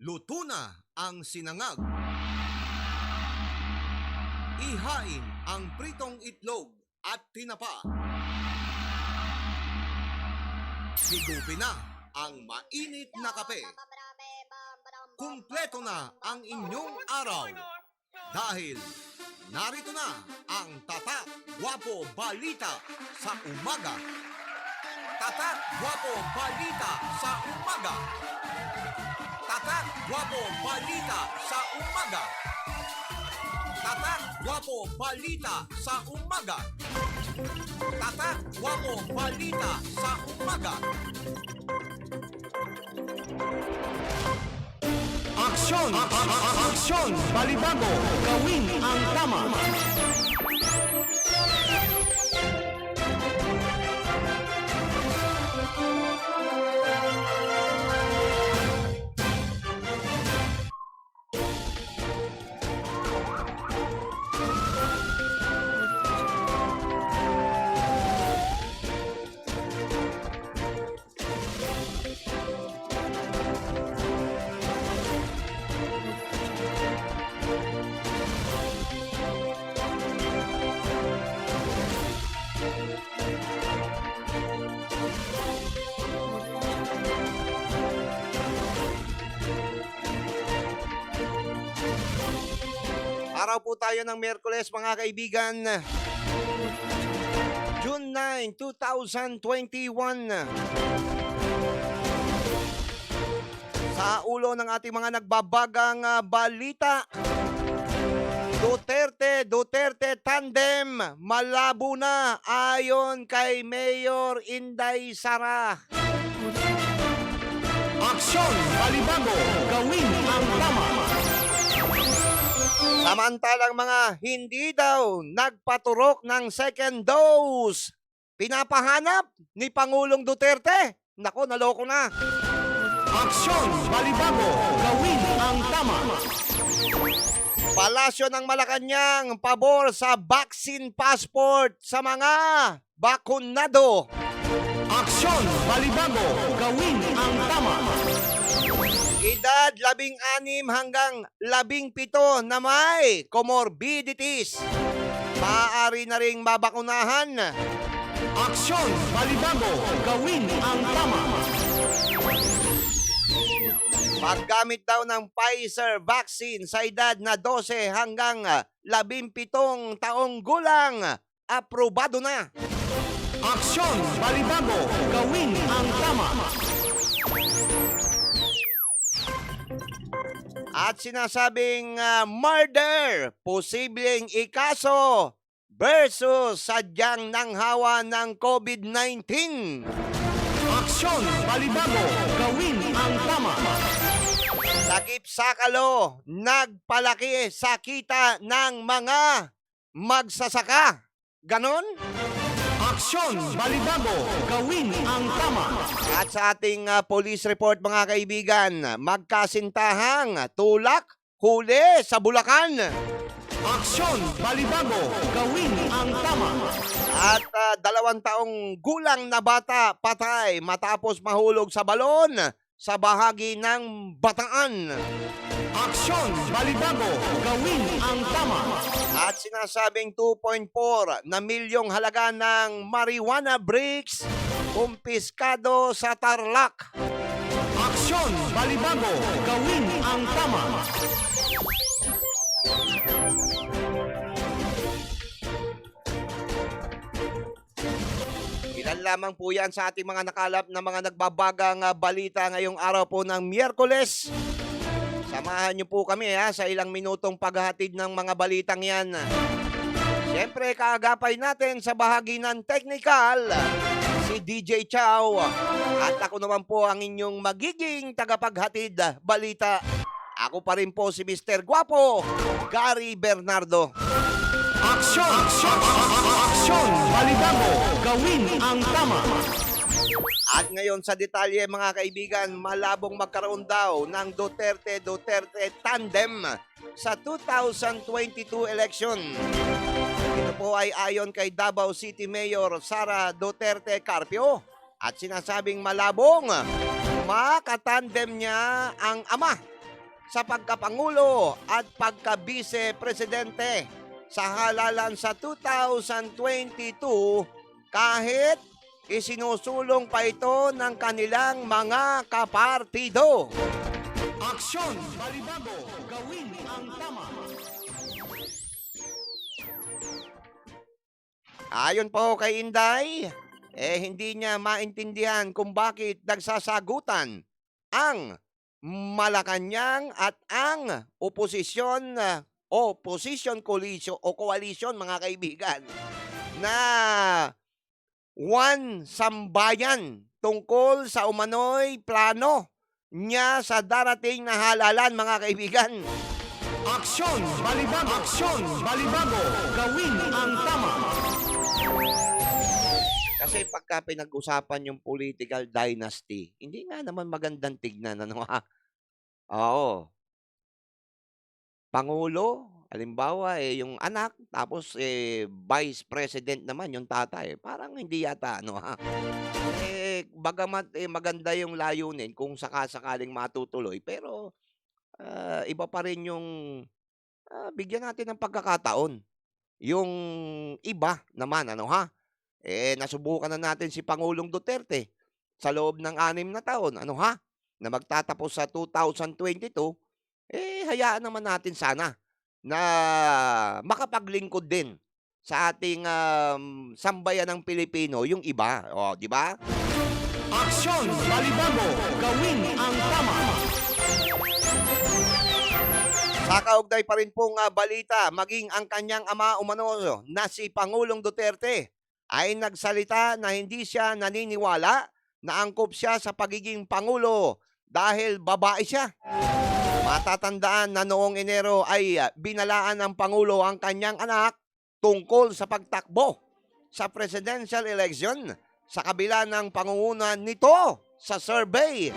Luto na ang sinangag. Ihain ang pritong itlog at tinapa. Higupin na ang mainit na kape. Kumpleto na ang inyong araw. Dahil narito na ang Tatak Gwapo Balita sa umaga. Tatak Gwapo Balita sa umaga. Tatak Gwapo Balita sa umaga. Tatak Gwapo Balita sa umaga. Tatak Gwapo Balita sa umaga. Aksyon! Aksyon! Balibago! Gawin ang tama! Araw po tayo ng Miyerkules, mga kaibigan. June 9, 2021. Sa ulo ng ating mga nagbabagang balita, Duterte tandem malabo na ayon kay Mayor Inday Sara. Aksyon! Balibago! Gawin ang tama! Samantalang mga hindi daw nagpaturok ng second dose, pinapahanap ni Pangulong Duterte. Nako, naloko na. Aksyon! Balibago! Gawin ang tama! Palasyo ng Malacanang, pabor sa vaccine passport sa mga bakunado. Aksyon! Balibago! Gawin ang tama! Edad 16 hanggang 17 na may comorbidities, maaari na ring mabakunahan. Aksyon! Balibago! Gawin ang tama! Paggamit daw ng Pfizer vaccine sa edad na 12 hanggang 17 taong gulang, aprobado na. Aksyon! Balibago! Gawin ang tama! At sinasabing murder, posibleng ikaso versus sadyang nanghawa ng COVID-19. Aksyon! Balibago! Gawin ang tama! Takip Sakalo, nagpalaki sa kita ng mga magsasaka. Ganon? Aksyon! Balibago! Gawin ang tama! At sa ating police report, mga kaibigan, magkasintahang tulak, huli sa Bulacan. Aksyon! Balibago! Gawin ang tama! At 2 taong gulang na bata patay matapos mahulog sa balon sa bahagi ng Bataan. Aksyon! Balibago! Gawin ang tama! At sinasabing 2.4 na milyong halaga ng marijuana bricks kumpiskado sa Tarlac. Aksyon! Balibago! Gawin ang tama! Ilan lamang po yan sa ating mga nakalap na mga nagbabagang balita ngayong araw po ng Miyerkules. Samahan niyo po kami sa ilang minutong paghahatid ng mga balitang yan. Siyempre, kaagapay natin sa bahagi ng technical, si DJ Chow. At ako naman po ang inyong magiging tagapaghatid balita. Ako pa rin po si Mr. Gwapo, Gary Bernardo. Aksyon! Aksyon! Aksyon! Balibago! Gawin ang tama! At ngayon sa detalye, mga kaibigan, malabong magkaroon daw ng Duterte tandem sa 2022 election. Ito po ay ayon kay Davao City Mayor Sara Duterte Carpio at sinasabing malabong makatandem niya ang ama sa pagkapangulo at pagka-vice-presidente sa halalan sa 2022 kahit isinusulong pa ito ng kanilang mga kapartido. Aksyon! Balibago! Gawin ang tama! Ayon po kay Inday, hindi niya maintindihan kung bakit nagsasagutan ang Malacanang at ang opposition coalition mga kaibigan na one sambayan tungkol sa umano'y plano niya sa darating na halalan mga kaibigan. Aksyon! Balibago! Aksyon! Balibago! Gawin ang tama! Kasi pagka pinag-usapan yung political dynasty, hindi nga naman magandang tignan. Ano ha? Oo. Pangulo, halimbawa, yung anak, tapos vice president naman yung tatay. Parang hindi yata, ano ha? Bagamat maganda yung layunin kung sakasakaling matutuloy, pero iba pa rin yung bigyan natin ng pagkakataon. Yung iba naman, ano ha? Nasubukan na natin si Pangulong Duterte sa loob ng 6 na taon, ano ha? Na magtatapos sa 2022, hayaan naman natin sana na makapaglingkod din sa ating sambayan ng Pilipino yung iba. O, di ba? Aksyon! Balibago! Gawin ang tama! Sa kaugnay pa rin pong balita, maging ang kanyang ama umano na si Pangulong Duterte ay nagsalita na hindi siya naniniwala na angkop siya sa pagiging Pangulo dahil babae siya. Matatandaan na noong Enero ay binalaan ng Pangulo ang kanyang anak tungkol sa pagtakbo sa presidential election sa kabila ng pangunguna nito sa survey.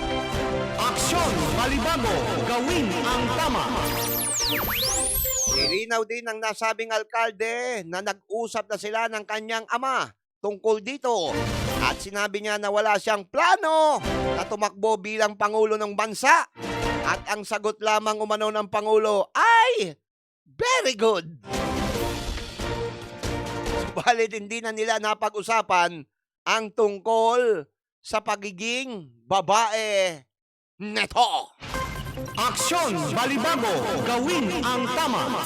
Aksyon! Balibago! Gawin ang tama! Nilinaw din ng nasabing alkalde na nag-usap na sila ng kanyang ama tungkol dito at sinabi niya na wala siyang plano na tumakbo bilang Pangulo ng bansa at ang sagot lamang umano ng Pangulo ay very good. Subalit hindi na nila napag-usapan ang tungkol sa pagiging babae neto. Aksyon! Balibago! Gawin ang tama!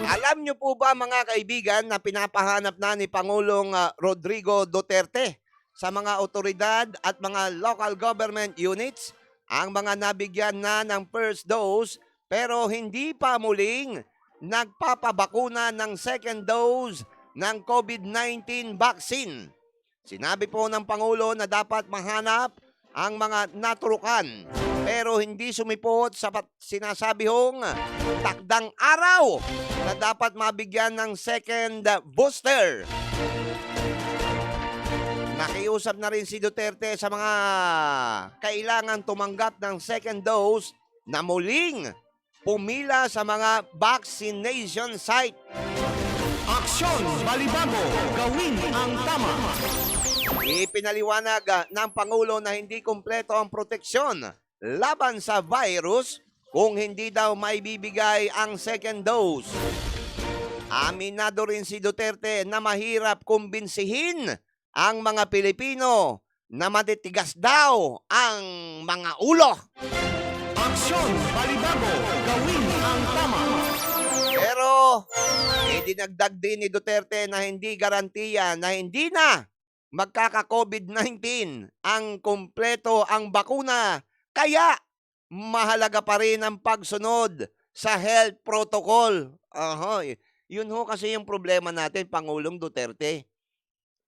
Alam niyo po ba mga kaibigan na pinapahanap na ni Pangulong Rodrigo Duterte sa mga otoridad at mga local government units ang mga nabigyan na ng first dose pero hindi pa muling nagpapabakuna ng second dose ng COVID-19 vaccine. Sinabi po ng Pangulo na dapat mahanap ang mga naturukan pero hindi sumipot sa sinasabihong takdang araw na dapat mabigyan ng second booster. Nakiusap na rin si Duterte sa mga kailangan tumanggap ng second dose na muling pumila sa mga vaccination site. Aksyon! Balibago! Gawin ang tama! Ipinaliwanag ng Pangulo na hindi kumpleto ang proteksyon laban sa virus kung hindi daw maibibigay ang second dose. Aminado rin si Duterte na mahirap kumbinsihin ang mga Pilipino na matitigas daw ang mga ulo. Aksyon! Balibago! Gawin ang tama! Pero, dinagdag din ni Duterte na hindi garantiya na hindi na magkaka-COVID-19 ang kumpleto ang bakuna. Kaya, mahalaga pa rin ang pagsunod sa health protocol. Yun ho kasi yung problema natin, Pangulong Duterte.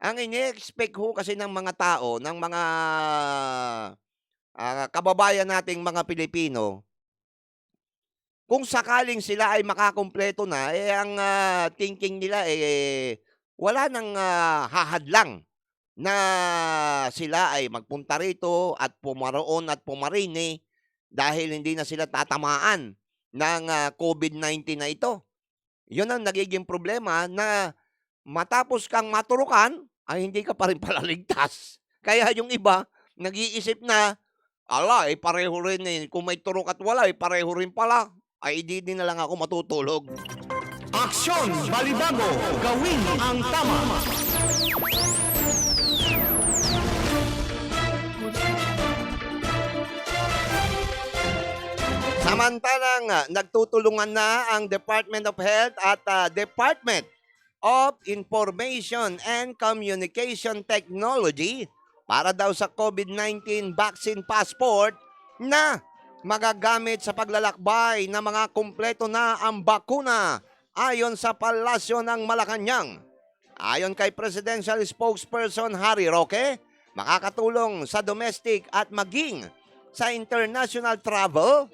Ang ini-expect ho kasi ng mga tao, ng mga kababayan nating mga Pilipino, kung sakaling sila ay makakumpleto na, ang thinking nila wala nang hahadlang na sila ay magpunta rito at pumaroon at pumarini dahil hindi na sila tatamaan ng COVID-19 na ito. Yun ang nagiging problema na matapos kang maturukan, ay hindi ka pa rin pala ligtas. Kaya yung iba, nag-iisip na, ala, pareho rin eh. Kung may turok at wala, pareho rin pala. Ay, di din na lang ako matutulog. Aksyon! Balibago! Gawin ang tama! Samantalang nagtutulungan na ang Department of Health at Department of Information and Communication Technology para daw sa COVID-19 vaccine passport na magagamit sa paglalakbay na mga kumpleto na ang bakuna ayon sa Palasyo ng Malacanang. Ayon kay Presidential Spokesperson Harry Roque, makakatulong sa domestic at maging sa international travel,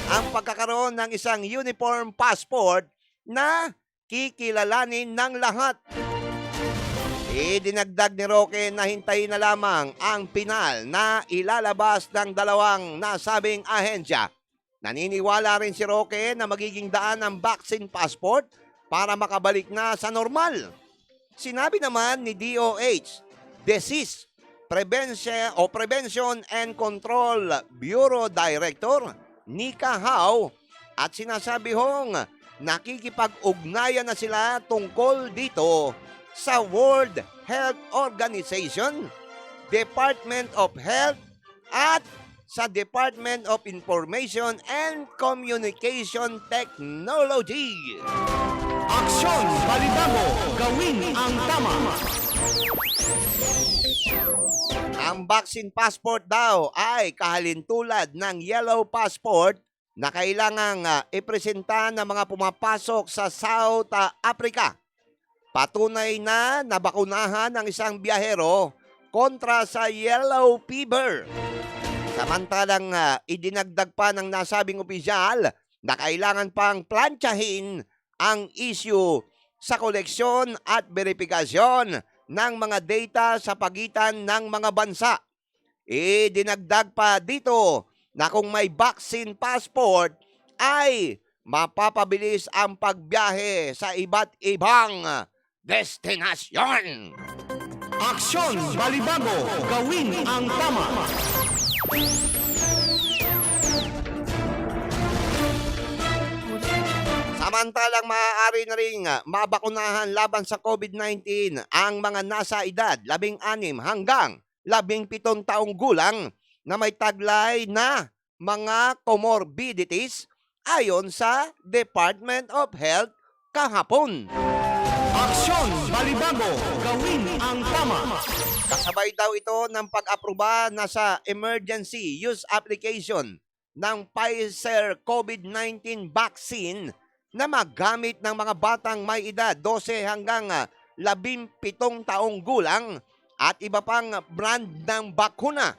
ang pagkakaroon ng isang uniform passport na kikilalanin ng lahat. Idinagdag ni Roque na hintayin na lamang ang pinal na ilalabas ng dalawang nasabing ahensya. Naniniwala rin si Roque na magiging daan ang vaccine passport para makabalik na sa normal. Sinabi naman ni DOH, Disease Prevention and Control Bureau Director Nika Hao, at sinasabi hong nakikipag-ugnayan na sila tungkol dito sa World Health Organization, Department of Health at sa Department of Information and Communication Technology. Aksyon! Balibago! Gawin ang tama! Ang vaccine passport daw ay kahalintulad ng yellow passport na kailangang ipresenta ng mga pumapasok sa South Africa. Patunay na nabakunahan ang isang biyahero kontra sa yellow fever. Samantalang idinagdag pa ng nasabing opisyal na kailangan pang plantsahin ang issue sa koleksyon at verifikasyon ng mga data sa pagitan ng mga bansa. Idinagdag pa dito na kung may vaccine passport ay mapapabilis ang pagbiyahe sa iba't ibang destinasyon. Aksyon! Balibago! Gawin ang tama! Samantalang maaari na rin mabakunahan laban sa COVID-19 ang mga nasa edad 16 hanggang 17 taong gulang na may taglay na mga comorbidities ayon sa Department of Health kahapon. Aksyon! Balibago! Gawin ang tama! Kasabay daw ito ng pag-aproba na sa emergency use application ng Pfizer COVID-19 vaccine na magamit ng mga batang may edad 12 hanggang 17 taong gulang at iba pang brand ng bakuna.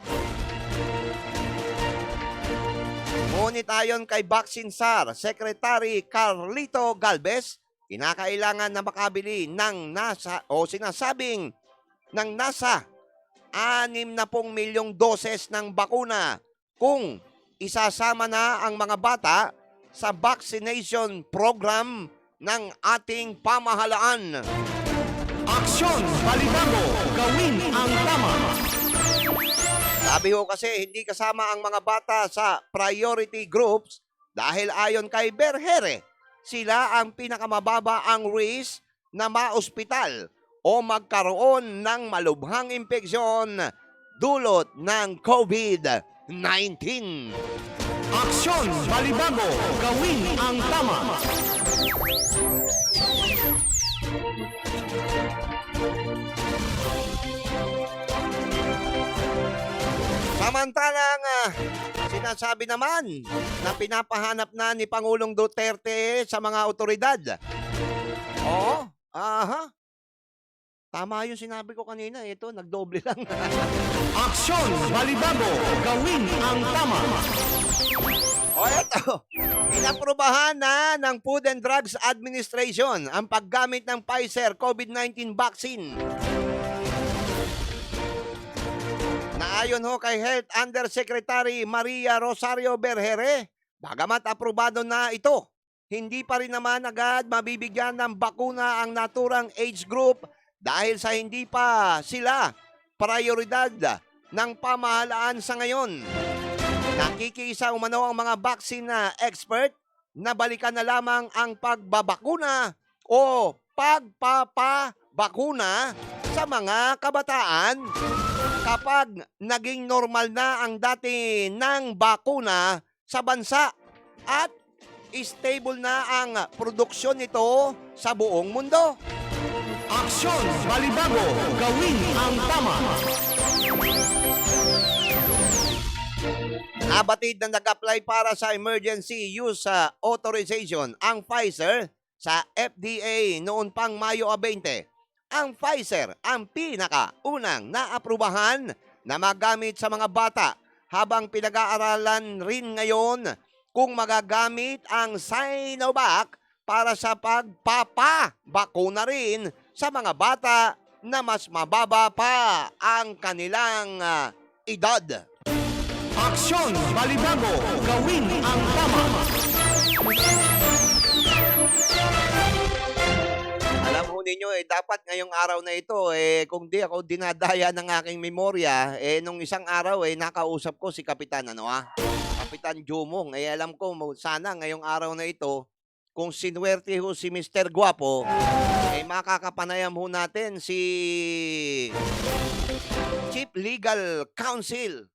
Ngunit ayon kay Vaccine SAR Secretary Carlito Galvez, kinakailangan na makabili ng sinasabing ng nasa 60 milyong doses ng bakuna kung isasama na ang mga bata sa vaccination program ng ating pamahalaan. Aksyon! Balibago! Gawin ang tama! Sabi ho kasi hindi kasama ang mga bata sa priority groups dahil ayon kay Berhere, sila ang pinakamababa ang risk na maospital o magkaroon ng malubhang impeksyon dulot ng COVID-19. Aksyon! Balibago! Gawin ang tama! Samantalang sinasabi naman na pinapahanap na ni Pangulong Duterte sa mga otoridad. Oo, aha. Tama yung sinabi ko kanina. Ito, nagdoble lang. Aksyon! Balibago! Gawin ang tama! O eto, inaprubahan na ng Food and Drugs Administration ang paggamit ng Pfizer COVID-19 vaccine. Naayon ho kay Health Undersecretary Maria Rosario Berhere, bagamat aprobado na ito, hindi pa rin naman agad mabibigyan ng bakuna ang naturang age group dahil sa hindi pa sila prioridad ng pamahalaan sa ngayon. Nakikisa umano ang mga vaccine na expert na balikan na lamang ang pagbabakuna o pagpapabakuna sa mga kabataan kapag naging normal na ang dati ng bakuna sa bansa at stable na ang produksyon nito sa buong mundo. Aksyon Balibago, gawin ang tama. Nabatid na nag-apply para sa emergency use authorization ang Pfizer sa FDA noon pang Mayo 20. Ang Pfizer ang pinakaunang naaprubahan na magamit sa mga bata habang pinag-aaralan rin ngayon kung magagamit ang Sinovac para sa pagpapabakuna rin sa mga bata na mas mababa pa ang kanilang edad. Aksyon Balibago, gawin ang tama. Alam ho ninyo, dapat ngayong araw na ito, kung di ako dinadaya ng aking memorya, nung isang araw, nakausap ko si Kapitan, Kapitan Jumong. Alam ko, sana ngayong araw na ito, kung sinuwerte ho si Mr. Guapo, makakapanayam ho natin si Chief Legal Counsel,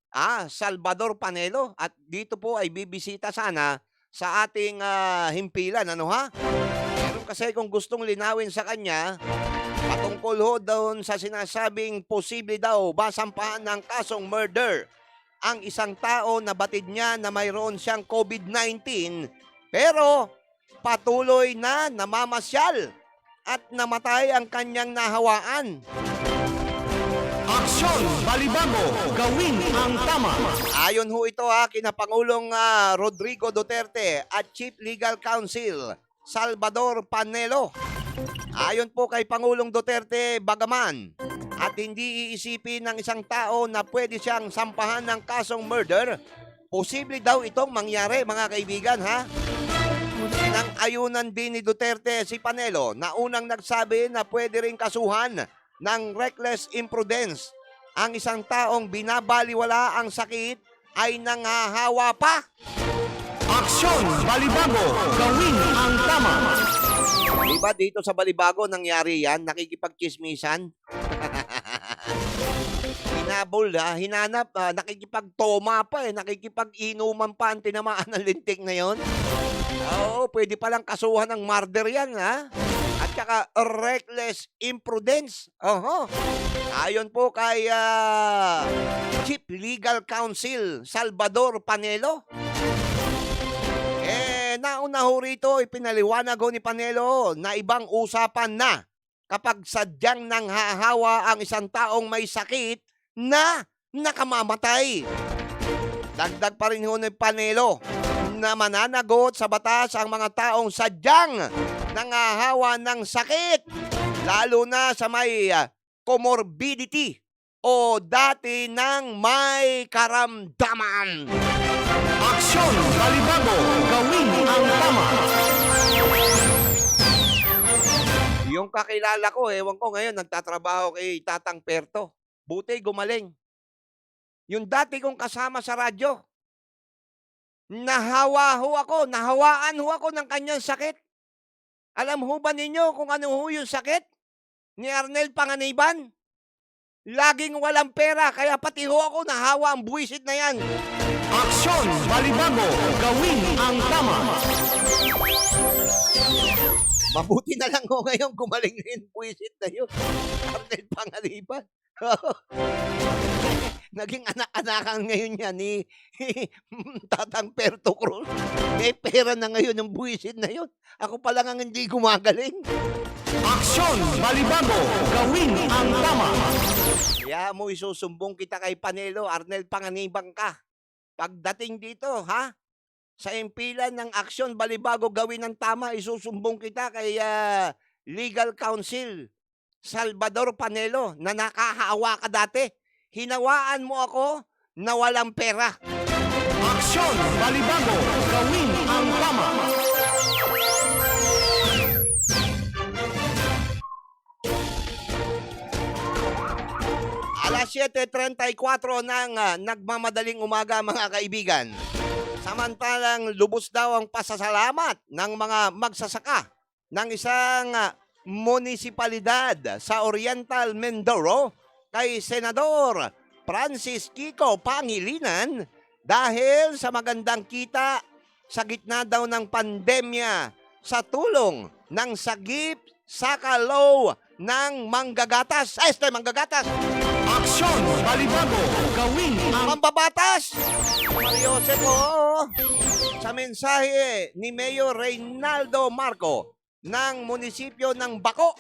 Salvador Panelo. At dito po ay bibisita sana sa ating himpilan, Meron kasi kung gustong linawin sa kanya, patungkol ho doon sa sinasabing posible daw masampahan ng kasong murder ang isang tao na batid niya na mayroon siyang COVID-19 pero patuloy na namamasyal at namatay ang kanyang nahawaan. Aksyon Balibago, gawin ang tama. Ayon ho ito kina Pangulong Rodrigo Duterte at Chief Legal Counsel Salvador Panelo. Ayon po kay Pangulong Duterte, bagaman at hindi iisipin ng isang tao na pwede siyang sampahan ng kasong murder, posible daw itong mangyari, mga kaibigan, Nang ayunan din ni Duterte si Panelo na unang nagsabi na pwede rin kasuhan ng reckless imprudence ang isang taong binabaliwala ang sakit ay nangahawa pa. Aksyon Balibago, gawin ang tama. Diba dito sa Balibago nangyari yan? Nakikipagchismisan? Hinabol hinanap, nakikipagtoma pa nakikipag-inuman pa ang tinamaan ng lintik na yon. Oo, pwede palang kasuhan ng murder yan, At saka reckless imprudence. Ayon po kay Chief Legal Counsel Salvador Panelo. Nauna ho rito, ipinaliwanag ho ni Panelo na ibang usapan na kapag sadyang nanghahawa ang isang taong may sakit na nakamamatay. Dagdag pa rin ho ni Panelo na mananagot sa batas ang mga taong sadyang nanghahawa ng sakit, lalo na sa may comorbidity o dati ng may karamdaman. Aksyon Balibago, gawin ang tama. Yung kakilala ko, ewan ko ngayon, nagtatrabaho kay Tatang Perto. Buti gumaling. Yung dati kong kasama sa radyo, nahawaan ho ako ng kanyang sakit. Alam ho ba ninyo kung ano ho yung sakit ni Arnel Panganiban? Laging walang pera, kaya pati ho ako nahawa ang buwisit na yan. Aksyon Balibago, gawin ang tama. Mabuti na lang ho ngayon gumaling rin buwisit na yun. Arnel Panganiban. Naging anak-anakan ngayon niya ni Tatang Perto Cruz. May pera na ngayon ng buwisit na yun. Ako pa lang ang hindi gumagaling. Aksyon Balibago, gawin ang tama. Kaya mo isusumbong kita kay Panelo, Arnel Panganiban ka. Pagdating dito, sa impilan ng Aksyon Balibago, gawin ng tama, isusumbong kita kay Legal Counsel Salvador Panelo na nakahawa ka dati. Hinawaan mo ako na walang pera. Aksyon Balibago, gawin ang tama. 7:34 ng nagmamadaling umaga mga kaibigan. Samantalang lubos daw ang pasasalamat ng mga magsasaka ng isang munisipalidad sa Oriental Mindoro kay Senador Francis Kiko Pangilinan dahil sa magandang kita sa gitna daw ng pandemya sa tulong ng sagip Sakalaw ng manggagatas. Manggagatas! Aksyon Balibago, gawin ang Mambabatas! Mariose po sa mensahe ni Mayor Reynaldo Marco ng munisipyo ng Baco.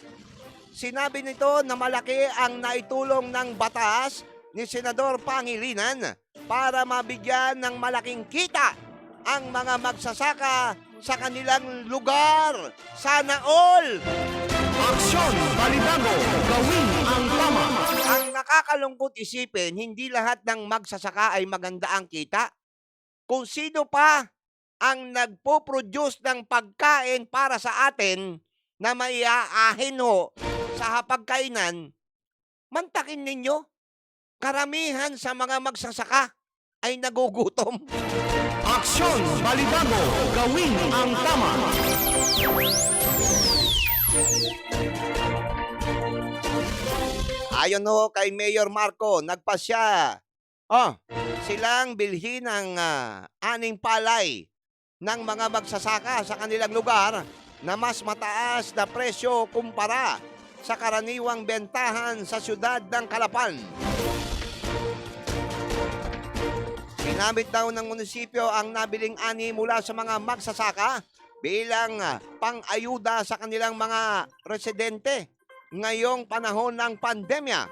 Sinabi nito na malaki ang naitulong ng batas ni Senador Pangilinan para mabigyan ng malaking kita ang mga magsasaka sa kanilang lugar. Sana all! Aksyon Balibago, gawin ang tama. Ang nakakalungkot isipin, hindi lahat ng magsasaka ay maganda ang kita. Kung sino pa ang nagpo-produce ng pagkain para sa atin na maiaahin ho sa hapagkainan, mantakin ninyo, karamihan sa mga magsasaka ay nagugutom. Aksyon Balibago, gawin ang tama. Ayon ho kay Mayor Marco, nagpasya. Silang bilhin ng aning palay ng mga magsasaka sa kanilang lugar na mas mataas na presyo kumpara sa karaniwang bentahan sa siyudad ng Calapan. Ginamit daw ng munisipyo ang nabiling ani mula sa mga magsasaka bilang pang-ayuda sa kanilang mga residente ngayong panahon ng pandemya.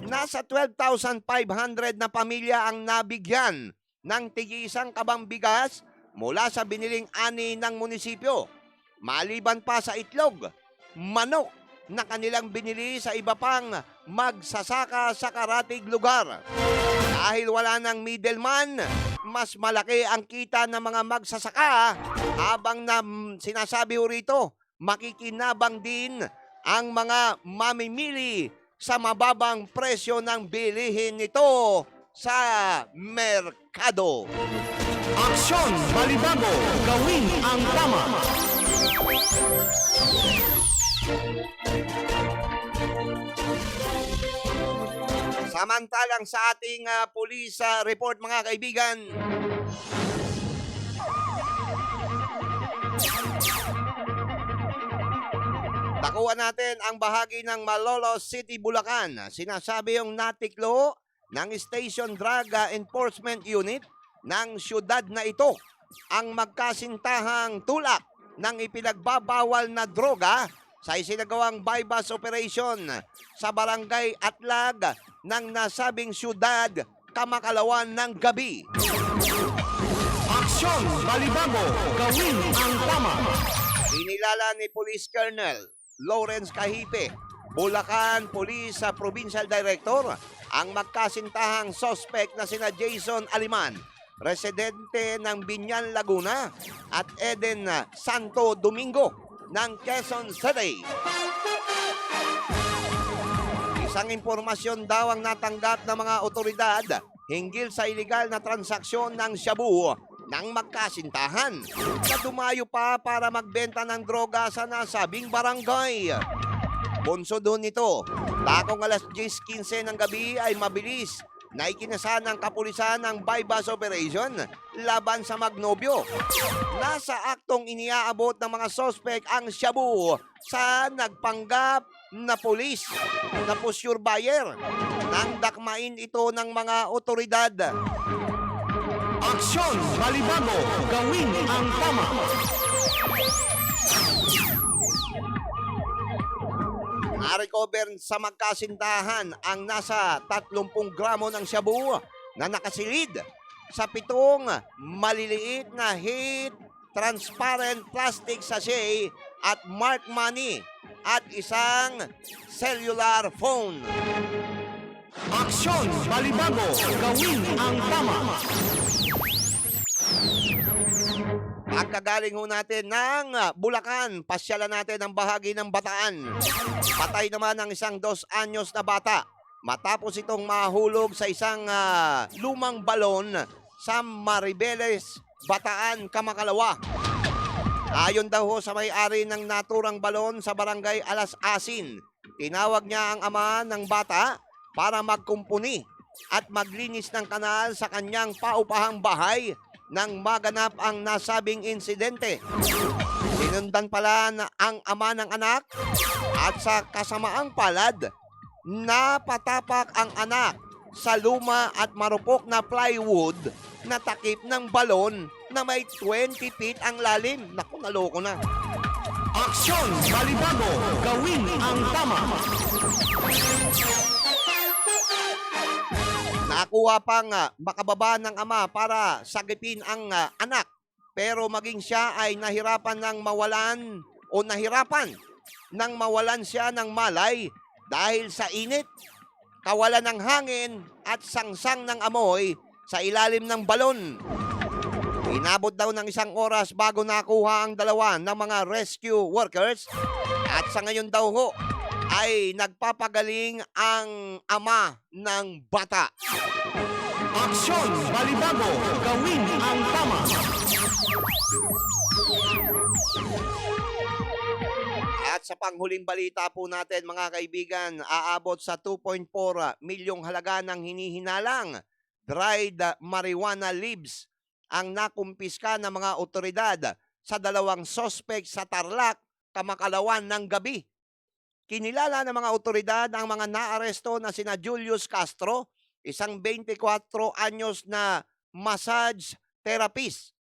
Nasa 12,500 na pamilya ang nabigyan ng tig-isang kabang bigas mula sa biniling ani ng munisipyo. Maliban pa sa itlog, manok na kanilang binili sa iba pang magsasaka sa karatig lugar. Dahil wala ng middleman, mas malaki ang kita ng mga magsasaka habang sinasabi ho rito, makikinabang din ang mga mamimili sa mababang presyo ng bilihin nito sa merkado. Aksyon Balibago, gawin ang tama. Samantalang sa ating police report mga kaibigan, nakuha natin ang bahagi ng Malolos City, Bulacan. Sinasabi yung natiklo ng Station Drug Enforcement Unit ng syudad na ito ang magkasintahang tulak ng ipinagbabawal na droga sa isinagawang bypass operation sa barangay Atlag ng nasabing syudad kamakalawan ng gabi. Aksyon Balibago, gawin ang tama. Inilala ni Police Colonel Lawrence Kahipe, Bulacan Police Provincial Director, ang magkasintahang suspect na sina Jason Aliman, residente ng Binyan, Laguna, at Eden Santo Domingo ng Quezon City. Isang impormasyon daw ang natanggap ng mga otoridad hinggil sa iligal na transaksyon ng shabu ng magkasintahan na dumayo pa para magbenta ng droga sa nasabing barangay. Bunso doon nito, takong alas 10:15 ng gabi ay mabilis na ikinasa ng kapulisan ng bypass operation laban sa magnobyo. Nasa aktong iniaabot ng mga sospek ang shabu sa nagpanggap na pulis na pusure buyer nang dakmain ito ng mga otoridad. Aksyon Balibago, gawin ang tama. Na-recover sa magkasintahan ang nasa 30 gramo ng shabu na nakasilid sa 7 maliliit na heat transparent plastic sachet at marked money at isang cellular phone. Aksyon Balibago, gawin ang tama. Pagkagaling ho natin ng Bulacan, pasyalan natin ang bahagi ng Bataan. Patay naman ang isang 2 anyos na bata matapos itong mahulog sa isang lumang balon sa Maribeles, Bataan, Kamakalawa. Ayon daw ho sa may-ari ng naturang balon sa barangay Alas Asin, tinawag niya ang ama ng bata para magkumpuni at maglinis ng kanal sa kanyang paupahang bahay nang maganap ang nasabing insidente. Sinundan pala ang ama ng anak at sa kasamaang palad, napatapak ang anak sa luma at marupok na plywood na takip ng balon na may 20 feet ang lalim. Naku, naloko na. Aksyon Balibago, gawin ang tama. Nakuha pang makababa ng ama para sagipin ang anak. Pero maging siya ay nahirapan nang mawalan siya ng malay dahil sa init, kawalan ng hangin at sangsang ng amoy sa ilalim ng balon. Inabot daw ng 1 oras bago nakuha ang dalawa ng mga rescue workers at sa ngayon daw ho ay nagpapagaling ang ama ng bata. Aksyon Balibago, gawin ang tama. At sa panghuling balita po natin mga kaibigan, aabot sa 2.4 milyong halaga ng hinihinalang dried marijuana leaves ang nakumpiska ng mga otoridad sa 2 sospek sa Tarlac, Kamakalawan ng gabi. Kinilala ng mga otoridad ang mga naaresto na sina Julius Castro, isang 24 anyos na massage therapist,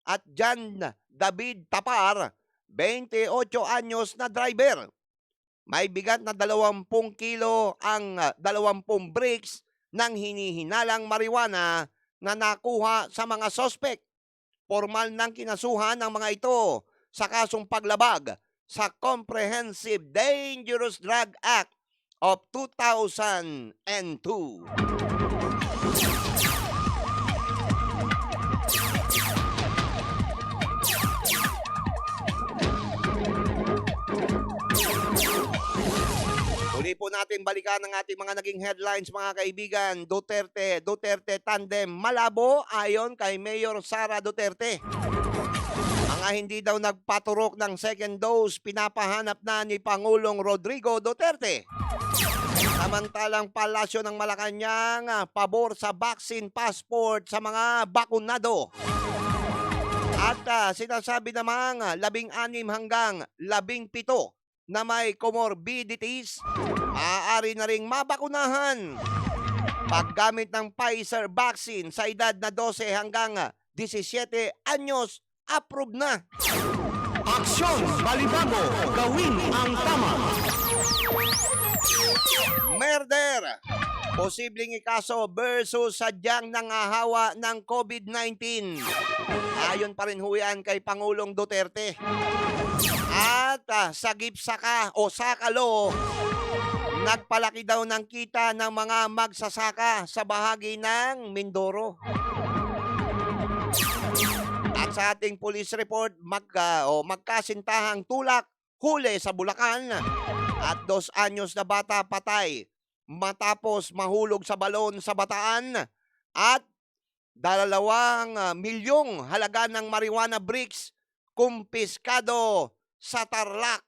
at John David Tapar, 28 anyos na driver. May bigat na 20 kilo ang 20 bricks ng hinihinalang marijuana na nakuha sa mga sospek. Formal nang kinasuhan ng mga ito sa kasong paglabag sa Comprehensive Dangerous Drug Act of 2002. Uli po natin balikan ang ating mga naging headlines mga kaibigan. Duterte tandem malabo ayon kay Mayor Sara Duterte. Mga hindi daw nagpaturok ng second dose pinapahanap na ni Pangulong Rodrigo Duterte. Samantalang Palasyo ng Malacanang pabor sa vaccine passport sa mga bakunado. At sinasabi namang 16 hanggang 17 na may comorbidities, maaari na ring mabakunahan. Paggamit ng Pfizer vaccine sa edad na 12 hanggang 17 anyos, approve na. Aksyon Balibago, gawin ang tama. Murder! Posibleng ikaso versus sadyang nangahawa ng COVID-19. Ayon pa rin huyan kay Pangulong Duterte. At sagip saka o sakalo, nagpalaki daw ng kita ng mga magsasaka sa bahagi ng Mindoro. At sa ating police report, magkasintahang tulak, huli sa Bulacan at 2 anyos na bata patay matapos mahulog sa balon sa Bataan at 2 milyong halaga ng marijuana bricks kumpiskado sa Tarlac.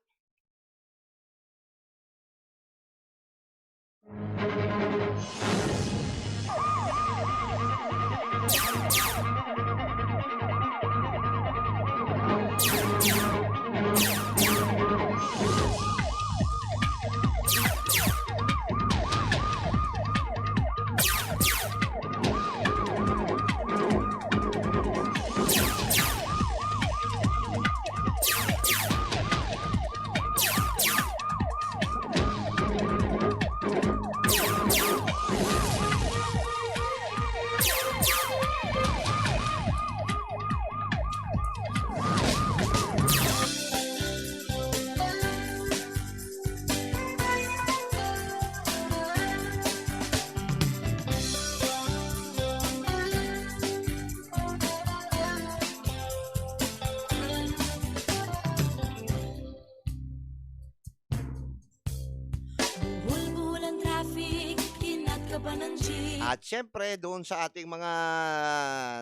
ka ba ng jeep? At syempre, doon sa ating mga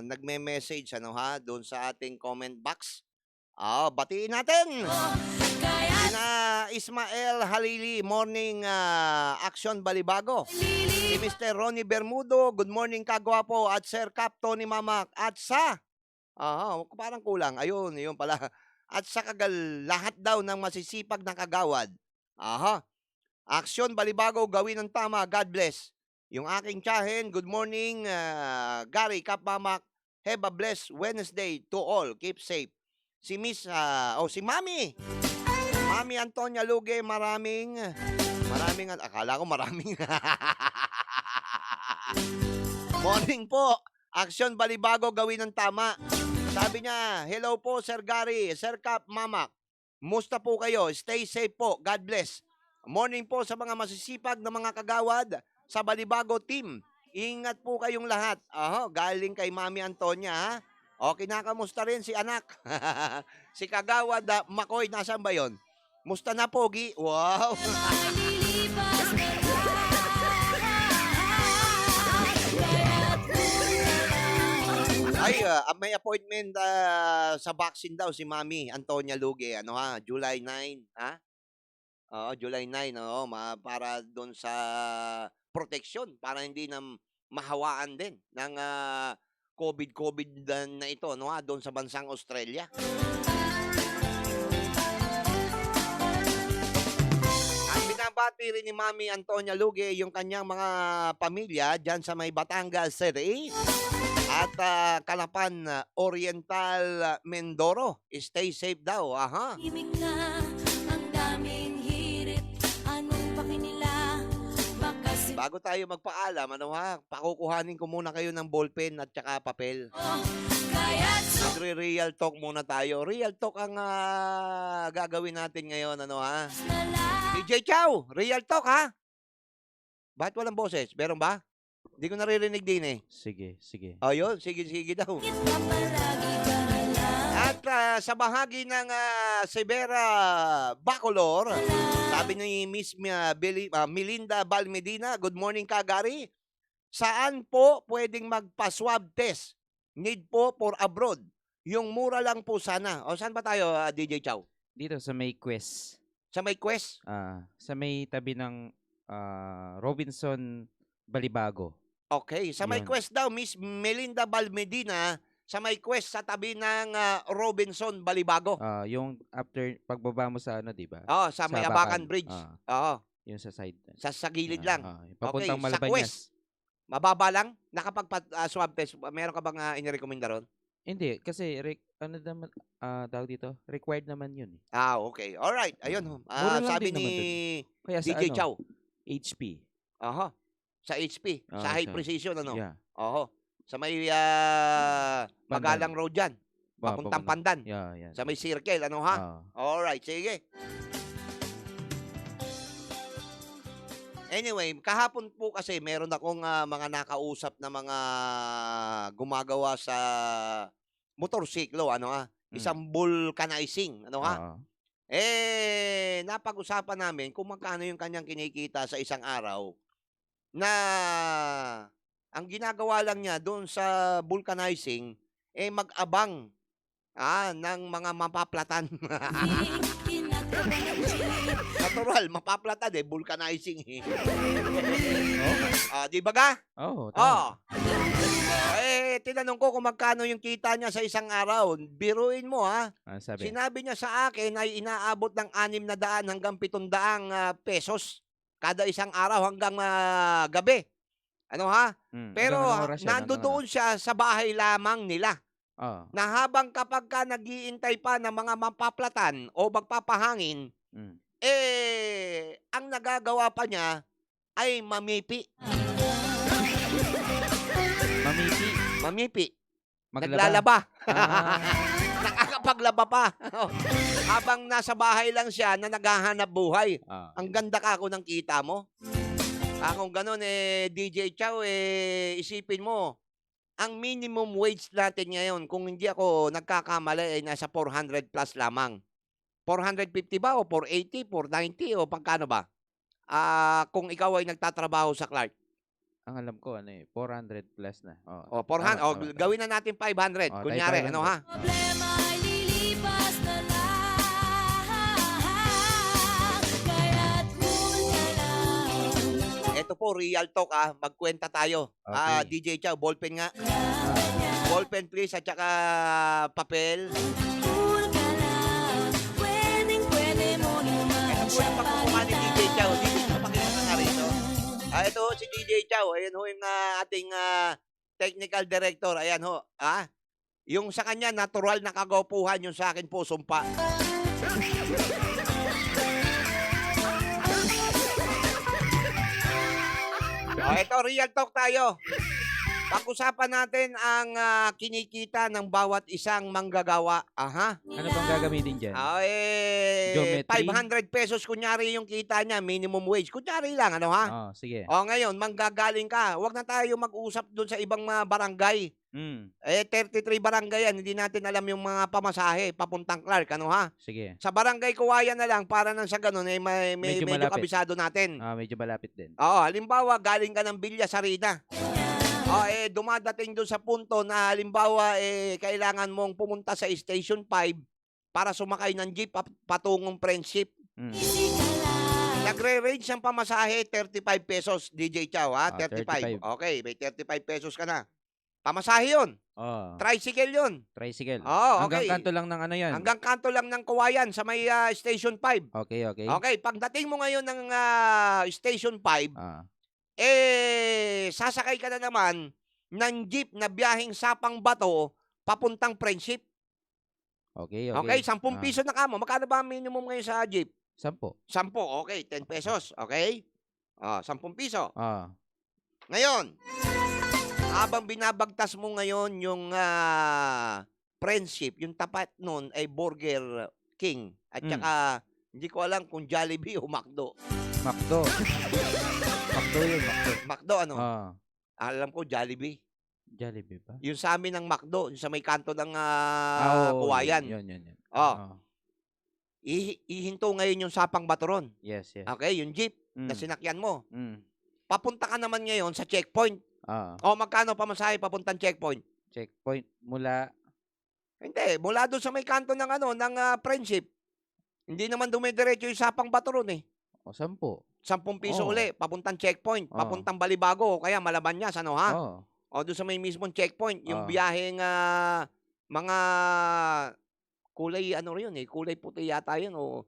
nagme-message, ano ha, doon sa ating comment box. Batiin natin! Kaya Sina Ismael Halili, morning action balibago. Si Mr. Ronnie Bermudo, good morning kagwapo. At Sir Cap Tony Mamak. At sa, parang kulang. Ayun, yun pala. At sa lahat daw ng masisipag na kagawad. Action balibago, gawin ng tama. God bless. Yung aking tiyahin, good morning, Gary, Cap Mamak. Have a blessed Wednesday to all. Keep safe. Si si Mami. Mami Antonia Luge, maraming, akala ko maraming. Morning po. Action balibago, gawin ng tama. Sabi niya, hello po Sir Gary, Sir Cap, Mamak. Musta po kayo? Stay safe po. God bless. Morning po sa mga masisipag na mga kagawad sa Balibago team. Ingat po kayong lahat. Galing kay Mami Antonia, ha? Kinakamusta rin si anak. Si Kagawad Makoy, nasaan ba yon? Musta na, Pogi? Wow! malilipas na lahat. Ay, may appointment sa vaccine daw si Mami Antonia Luge. July 9, ha? July 9, para doon sa protection, para hindi na mahawaan din ng COVID na ito, doon sa bansang Australia. At binabati rin ni Mami Antonia Luge yung kanyang mga pamilya dyan sa may Batangas City at Calapan Oriental, Mindoro. Stay safe daw. Himik na ang daming hirit. Anong paki nila? Baka Bago tayo magpaalam, pakukuhanin ko muna kayo ng ballpen at saka papel. kaya't Real talk muna tayo. Real talk ang gagawin natin ngayon, na lang. DJ Chow, real talk, ha? Bakit walang boses? Meron ba? Hindi ko naririnig din, eh. Sige, sige. Ayun, sige daw. Bakit ka palagi ka lang? At sa bahagi ng Severa Bacolor, sabi ni Miss Melinda Balmedina, good morning Kagari. Saan po pwedeng magpa-swab test? Need po for abroad. Yung mura lang po sana. Saan ba tayo, DJ Chow? Dito sa may Quest. Sa may Quest? Sa may tabi ng Robinson Balibago. Okay. Sa may Yun. Quest daw, Miss Melinda Balmedina, sa may Quest sa tabi ng Robinson Balibago. Yung after pagbaba mo sa di ba? Sa may Sa Abacan Abacan. Bridge. Yung sa side. Sa gilid lang. Papuntang Sa Malabañas. Quest. Mababa lang? Nakapag-swab test, meron ka bang inirekomenda ron? Hindi, kasi naman tawag dito? Required naman yun. Okay. Alright. Ayun. Mura lang Sabi din ni naman Kaya sa DJ Chow. HP. Sa HP. Sa High Precision, Yeah. Sa may Magalang Road dyan. Papuntang Pandan. Yeah, yeah. Sa may Circle, ha? Alright, sige. Anyway, kahapon po kasi meron akong mga nakausap na mga gumagawa sa motorsiklo, isang vulcanizing, napag-usapan namin kung magkano yung kanyang kinikita sa isang araw na ang ginagawa lang niya doon sa vulcanizing mag-abang ng mga mapaplatan. Natural, mapaplatan vulcanizing. Di ba ga? Tama. Tinanong ko kung magkano yung kita niya sa isang araw. Biruin mo, Sabi. Sinabi niya sa akin ay inaabot ng 600 hanggang 700 pesos kada isang araw hanggang gabi. Pero Hanggang oras yan, nandoon siya sa bahay lamang nila. Na habang kapag ka nag-iintay pa ng mga mapaplatan o magpapahangin, ang nagagawa pa niya ay mamipi. Mamipi. Naglalaba. Nakakapaglaba pa. Habang nasa bahay lang siya na naghahanap buhay. Ang ganda kako ng kita mo. Kung ganun, DJ Chow, isipin mo, ang minimum wage natin ngayon, kung hindi ako nagkakamali, ay nasa 400 plus lamang. 450 ba o 480, 490 o pagkano ba? Kung ikaw ay nagtatrabaho sa Clark. Ang alam ko, ano eh, 400 plus na. O, Tama, 400. O, tama, tama. gawin na natin 500. O, tayo Kunyari, ano 500. ha? Problema ay lilipas na lang. Kaya't cool ka lang. Ito po, real talk Magkwenta tayo. Okay. DJ Chow, ballpen nga. Ballpen please, at saka papel. Cool ka lang. Pwedeng-pwede mo naman Ito po siya yung pagkukuha ni DJ Chow. palitan. DJ Chow, pakita ka nga rito. Ito ho, si DJ Chow. Ayan ho yung ating technical director. Ayan ho. Yung sa kanya, natural na kagwapuhan. Yung sa akin po, sumpa. Ito, real talk tayo. Pag-usapan natin ang kinikita ng bawat isang manggagawa. Aha. Ano bang gagamitin dyan? Geometry? 500 pesos kunyari yung kita niya, minimum wage. Kunyari lang, ano ha? Sige. Ngayon, manggagaling ka. Huwag na tayo mag-usap doon sa ibang mga barangay. 33 barangay yan, hindi natin alam yung mga pamasahe papuntang Clark, ano ha? Sige. Sa barangay Kuwayan na lang, para nang sa ganun, may Medyo medyo malapit. kabisado natin. Medyo malapit din. Oo, halimbawa, galing ka ng Villa Sarina. Dumadating doon sa punto na halimbawa, kailangan mong pumunta sa Station 5 para sumakay ng jeep patungong Friendship. Easy ka lang. Nagre-range ng pamasahe, 35 pesos, DJ Chow, ha? 35. 35. Okay, may 35 pesos ka na. Pamasahe yun. Tricycle yun. Tricycle. Okay. Hanggang kanto lang ng ano yan. Hanggang kanto lang ng Kawayan sa may Station 5. Okay. Okay, pagdating mo ngayon ng Station 5, sasakay ka na naman ng jeep na biyaheng Sapang Bato papuntang Friendship. Okay. Okay, 10 piso na kamo. Magkano ba ang minimum ngayon sa jeep? 10. 10, okay, 10 pesos, okay? 10 piso. Ngayon, habang binabagtas mo ngayon yung Friendship, yung tapat nun ay Burger King. At saka, hindi ko alam kung Jollibee o McDo. McDo. McDo yun, McDo. McDo, ano? Alam ko, Jollibee. Jollibee ba? Yung sa amin ng McDo, yung sa may kanto ng Kuwayan. Yun. Ihinto ngayon yung Sapang Batoron. Yes. Okay, yung jeep na sinakyan mo. Mm. Papunta ka naman ngayon sa checkpoint. Magkano pamasahe papuntang checkpoint? Checkpoint mula... Hindi, mula doon sa may kanto ng Friendship. Hindi naman dumidiretso yung Sapang Batoron eh. 10. 10 piso Oo. uli, papuntang checkpoint, Oo. papuntang Balibago, o kaya Malabanyas, ano ha? O doon sa may mismong checkpoint, yung Oo. biyaheng mga kulay, ano rin yun eh, kulay puti yata yun o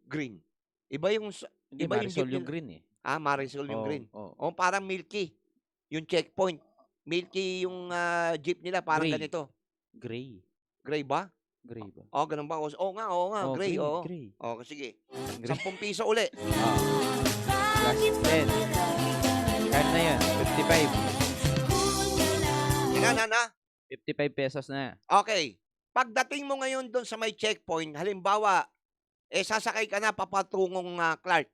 green. Iba yung, Hindi, iba yung Marisol jeep yung nila. green eh. Marisol yung green. Oo. O parang milky, yung checkpoint. Milky yung jeep nila, parang Gray. ganito. Gray. Gray ba? Gray ba? Ganun ba? Oo nga, gray, oo. Gray. Sige. Gray. 10 piso uli. Plus 10. Kaya na yan. 55. Tingnan na. 55 pesos na. Okay. Pagdating mo ngayon doon sa may checkpoint, halimbawa, sasakay ka na papatungong Clark.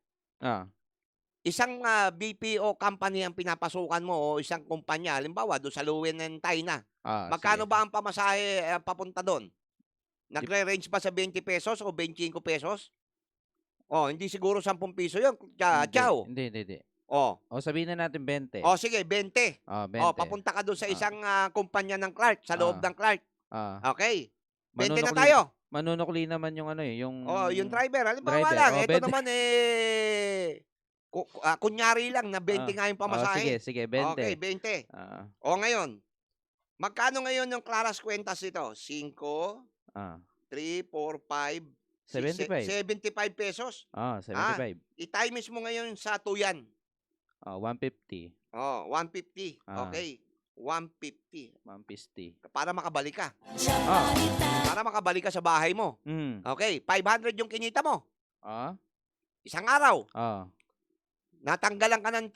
Isang BPO company ang pinapasukan mo o isang kumpanya, halimbawa doon sa Lewin and Taina. Magkano sige. ba ang pamasahe papunta doon? Nagre-range ba sa 20 pesos o 25 pesos? Hindi siguro 10 piso yun. Chow. Hindi. Sabihin na natin 20. Sige, 20. 20. Papunta ka doon sa isang kumpanya ng Clark, sa loob ng Clark. Okay. 20 na Manunukli- tayo. Manunukli naman yung ano eh, yung... Yung driver. Halimbawa driver. lang, ito 20. naman kunyari lang na 20 nga yung pamasahe. Sige, 20. Okay, 20. Ngayon, magkano ngayon yung Claras Cuentas ito? 5, 3, 4, 5, 75. 75 pesos. 75. I-times mo ngayon sa tuyan. 150. 150. Okay. 150. 150. Para makabalik ka. Siya palitan. Para makabalik ka sa bahay mo. Okay. 500 yung kinita mo. Isang araw. Natanggalan ka ng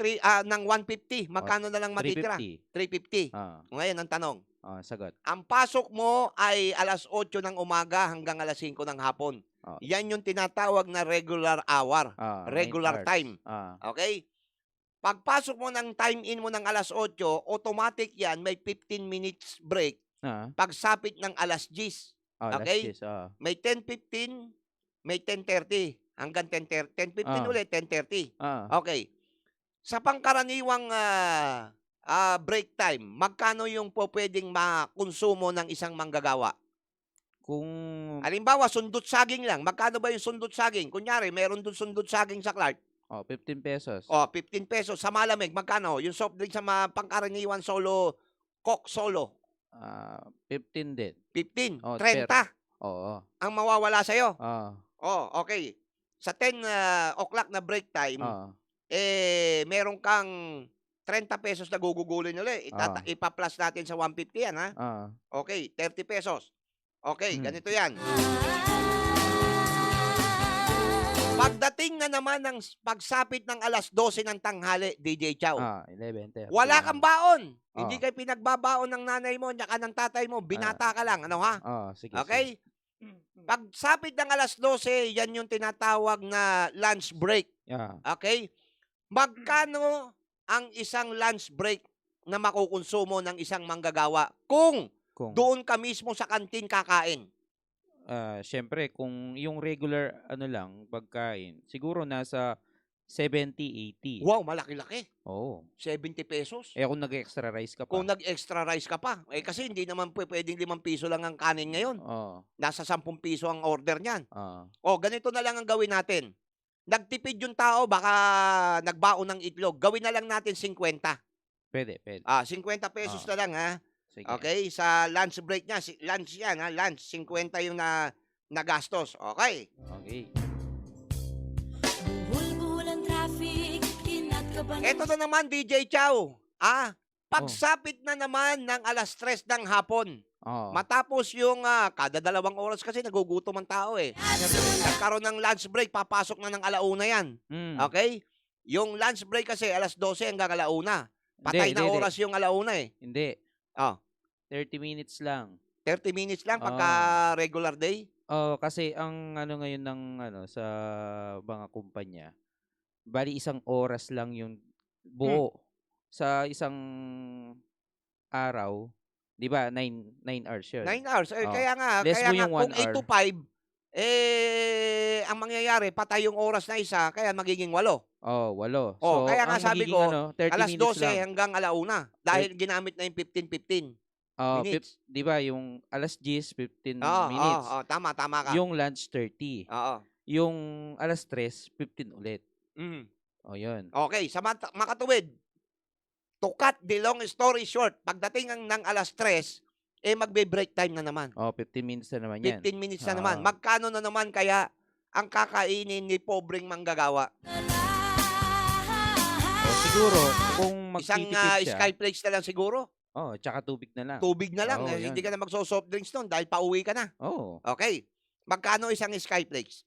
150. Magkano na lang matitira? 350. 350. Ngayon ang tanong. Sagot. Ang pasok mo ay alas 8 ng umaga hanggang alas 5 ng hapon. Yan yung tinatawag na regular hour. Regular 9 hours. time. Okay? Pagpasok mo ng time in mo ng alas 8, automatic yan, may 15 minutes break. Pagsapit ng alas 10. Okay? May 10:15, may 10:30. Hanggang 10:30. 10:15 ulit, 10:30. Okay. Sa pangkaraniwang break time, magkano yung po pwedeng makonsumo ng isang manggagawa? Kung Halimbawa, sundot saging lang. Magkano ba yung sundot saging? Kunyari, meron dun sundot saging sa Clark. 15 pesos. O, 15 pesos. Sa malamig, magkano? Yung soft drink sa pangkaraniwan solo, Coke solo, 15 din. 15, Oh, 30 Oo. ang mawawala sa'yo. Ah, Oh, okay. Sa 10 o'clock na break time, ah, meron kang 30 pesos na gugugulin ulit. Ah. Ipa-plus natin sa 150 yan, ha? ah. Okay, 30 pesos. Okay, Hmm. ganito yan. Pagdating na naman ng pagsapit ng alas 12 ng tanghali, DJ Chow, 11:30. wala kang baon. Hindi Oh. kayo pinagbabaon ng nanay mo at ng tatay mo. Binata ka lang. Ano ha? Sige, Okay? Pagsapit ng alas 12, yan yung tinatawag na lunch break. Yeah. Okay? Magkano ang isang lunch break na makukonsumo ng isang manggagawa kung Kung doon ka mismo sa kantin kakain? Syempre kung yung regular ano lang pagkain, siguro nasa 70, 80. Wow, malaki-laki. Oo. 70 pesos. Kung nag-extra rice ka pa. Kung nag-extra rice ka pa. Kasi hindi naman pwedeng 5 piso lang ang kanin ngayon. Oo. Nasa 10 piso ang order niyan. Ah. Ganito na lang ang gawin natin. Nagtipid yung tao, baka nagbaon ng itlog. Gawin na lang natin 50. Pwede. 50 pesos Ah. na lang, ha? Sige. Okay? Sa lunch break niya, lunch yan, ha? Lunch, 50 yung nagastos. Okay? Okay. Buhol-buhol ang traffic, kinakabahan. Eto na naman, DJ Chow. Pagsapit na naman ng alas 3 ng hapon. Oo. Matapos yung kada 2 oras kasi nagugutom ang tao eh. Nagkaroon ng lunch break, papasok na ng alauna yan. Mm. Okay? Yung lunch break kasi alas 12 hanggang alauna. Patay na Hindi. oras yung alauna eh. Hindi. Oh, 30 minutes lang. 30 minutes lang pagka regular day. Kasi ang ano ngayon ng sa mga kumpanya, bali 1 oras lang yung buo sa isang araw, 'di ba? 9 hours 'yun. 9 hours. Oh. Kaya nga, Less mo yung kung 1 8 to 5, ang mangyayari, patay yung oras na isa, kaya magiging 8. 8. Kaya nga ang sabi magiging ko, 30 alas minutes 12 lang. hanggang alauna. Dahil ginamit na yung 15-15 minutes. 'Di ba yung alas 10, 15 Oo, minutes. tama ka. Yung lunch 30. Oo. Yung alas 3, 15 ulit. Mm. 'Yun. Okay, sa makatuwid, to cut the long story short, pagdating ng alas 3, magbe-break time na naman. 15 minutes na naman 'yan. 15 minutes na naman. Oo. Magkano na naman kaya ang kakainin ni pobreng manggagawa? Siguro kung Isang magtitipid siya, Skyflakes na lang siguro. tsaka tubig na lang. Tubig na lang. Oo, Hindi yan. ka na magso-soft drinks nun dahil pauwi ka na. Oo. Okay. Magkano isang Skyflakes?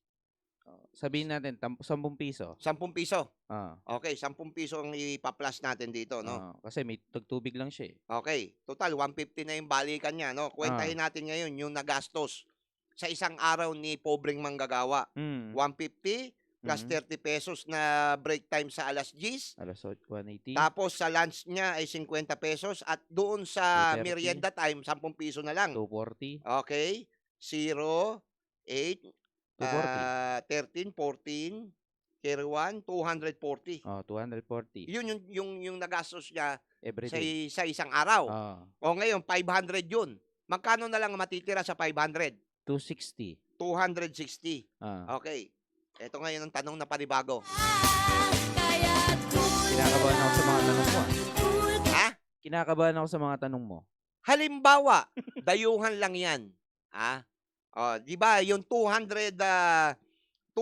Sabihin natin 10 piso. 10 piso. Ah. Okay, 10 piso ang ipa-plus natin dito, no? Kasi may tubig lang siya eh. Okay. Total, 150 na yung balikan niya, no? Kwentahin natin ngayon yung nagastos sa isang araw ni pobreng manggagawa. Mm. 150 plus 30 pesos na break time sa alas 10. Alas 180. Tapos sa lunch niya ay 50 pesos at doon sa 230. merienda time, 10 piso na lang. 240. Okay? 0, 8, 240. 13, 14, tier 1, 240. 240. Yun yung nagastos niya Every sa, day. sa isang araw. Ah. Ngayon, 500 yun. Magkano na lang matitira sa 500? 260. 260. Ah. Okay. Ito ngayon ang tanong na panibago. Kinakabahan ako sa mga tanong mo. Ha? Kinakabahan ako sa mga tanong mo. Halimbawa, dayuhan lang yan. Di ba, yung 260.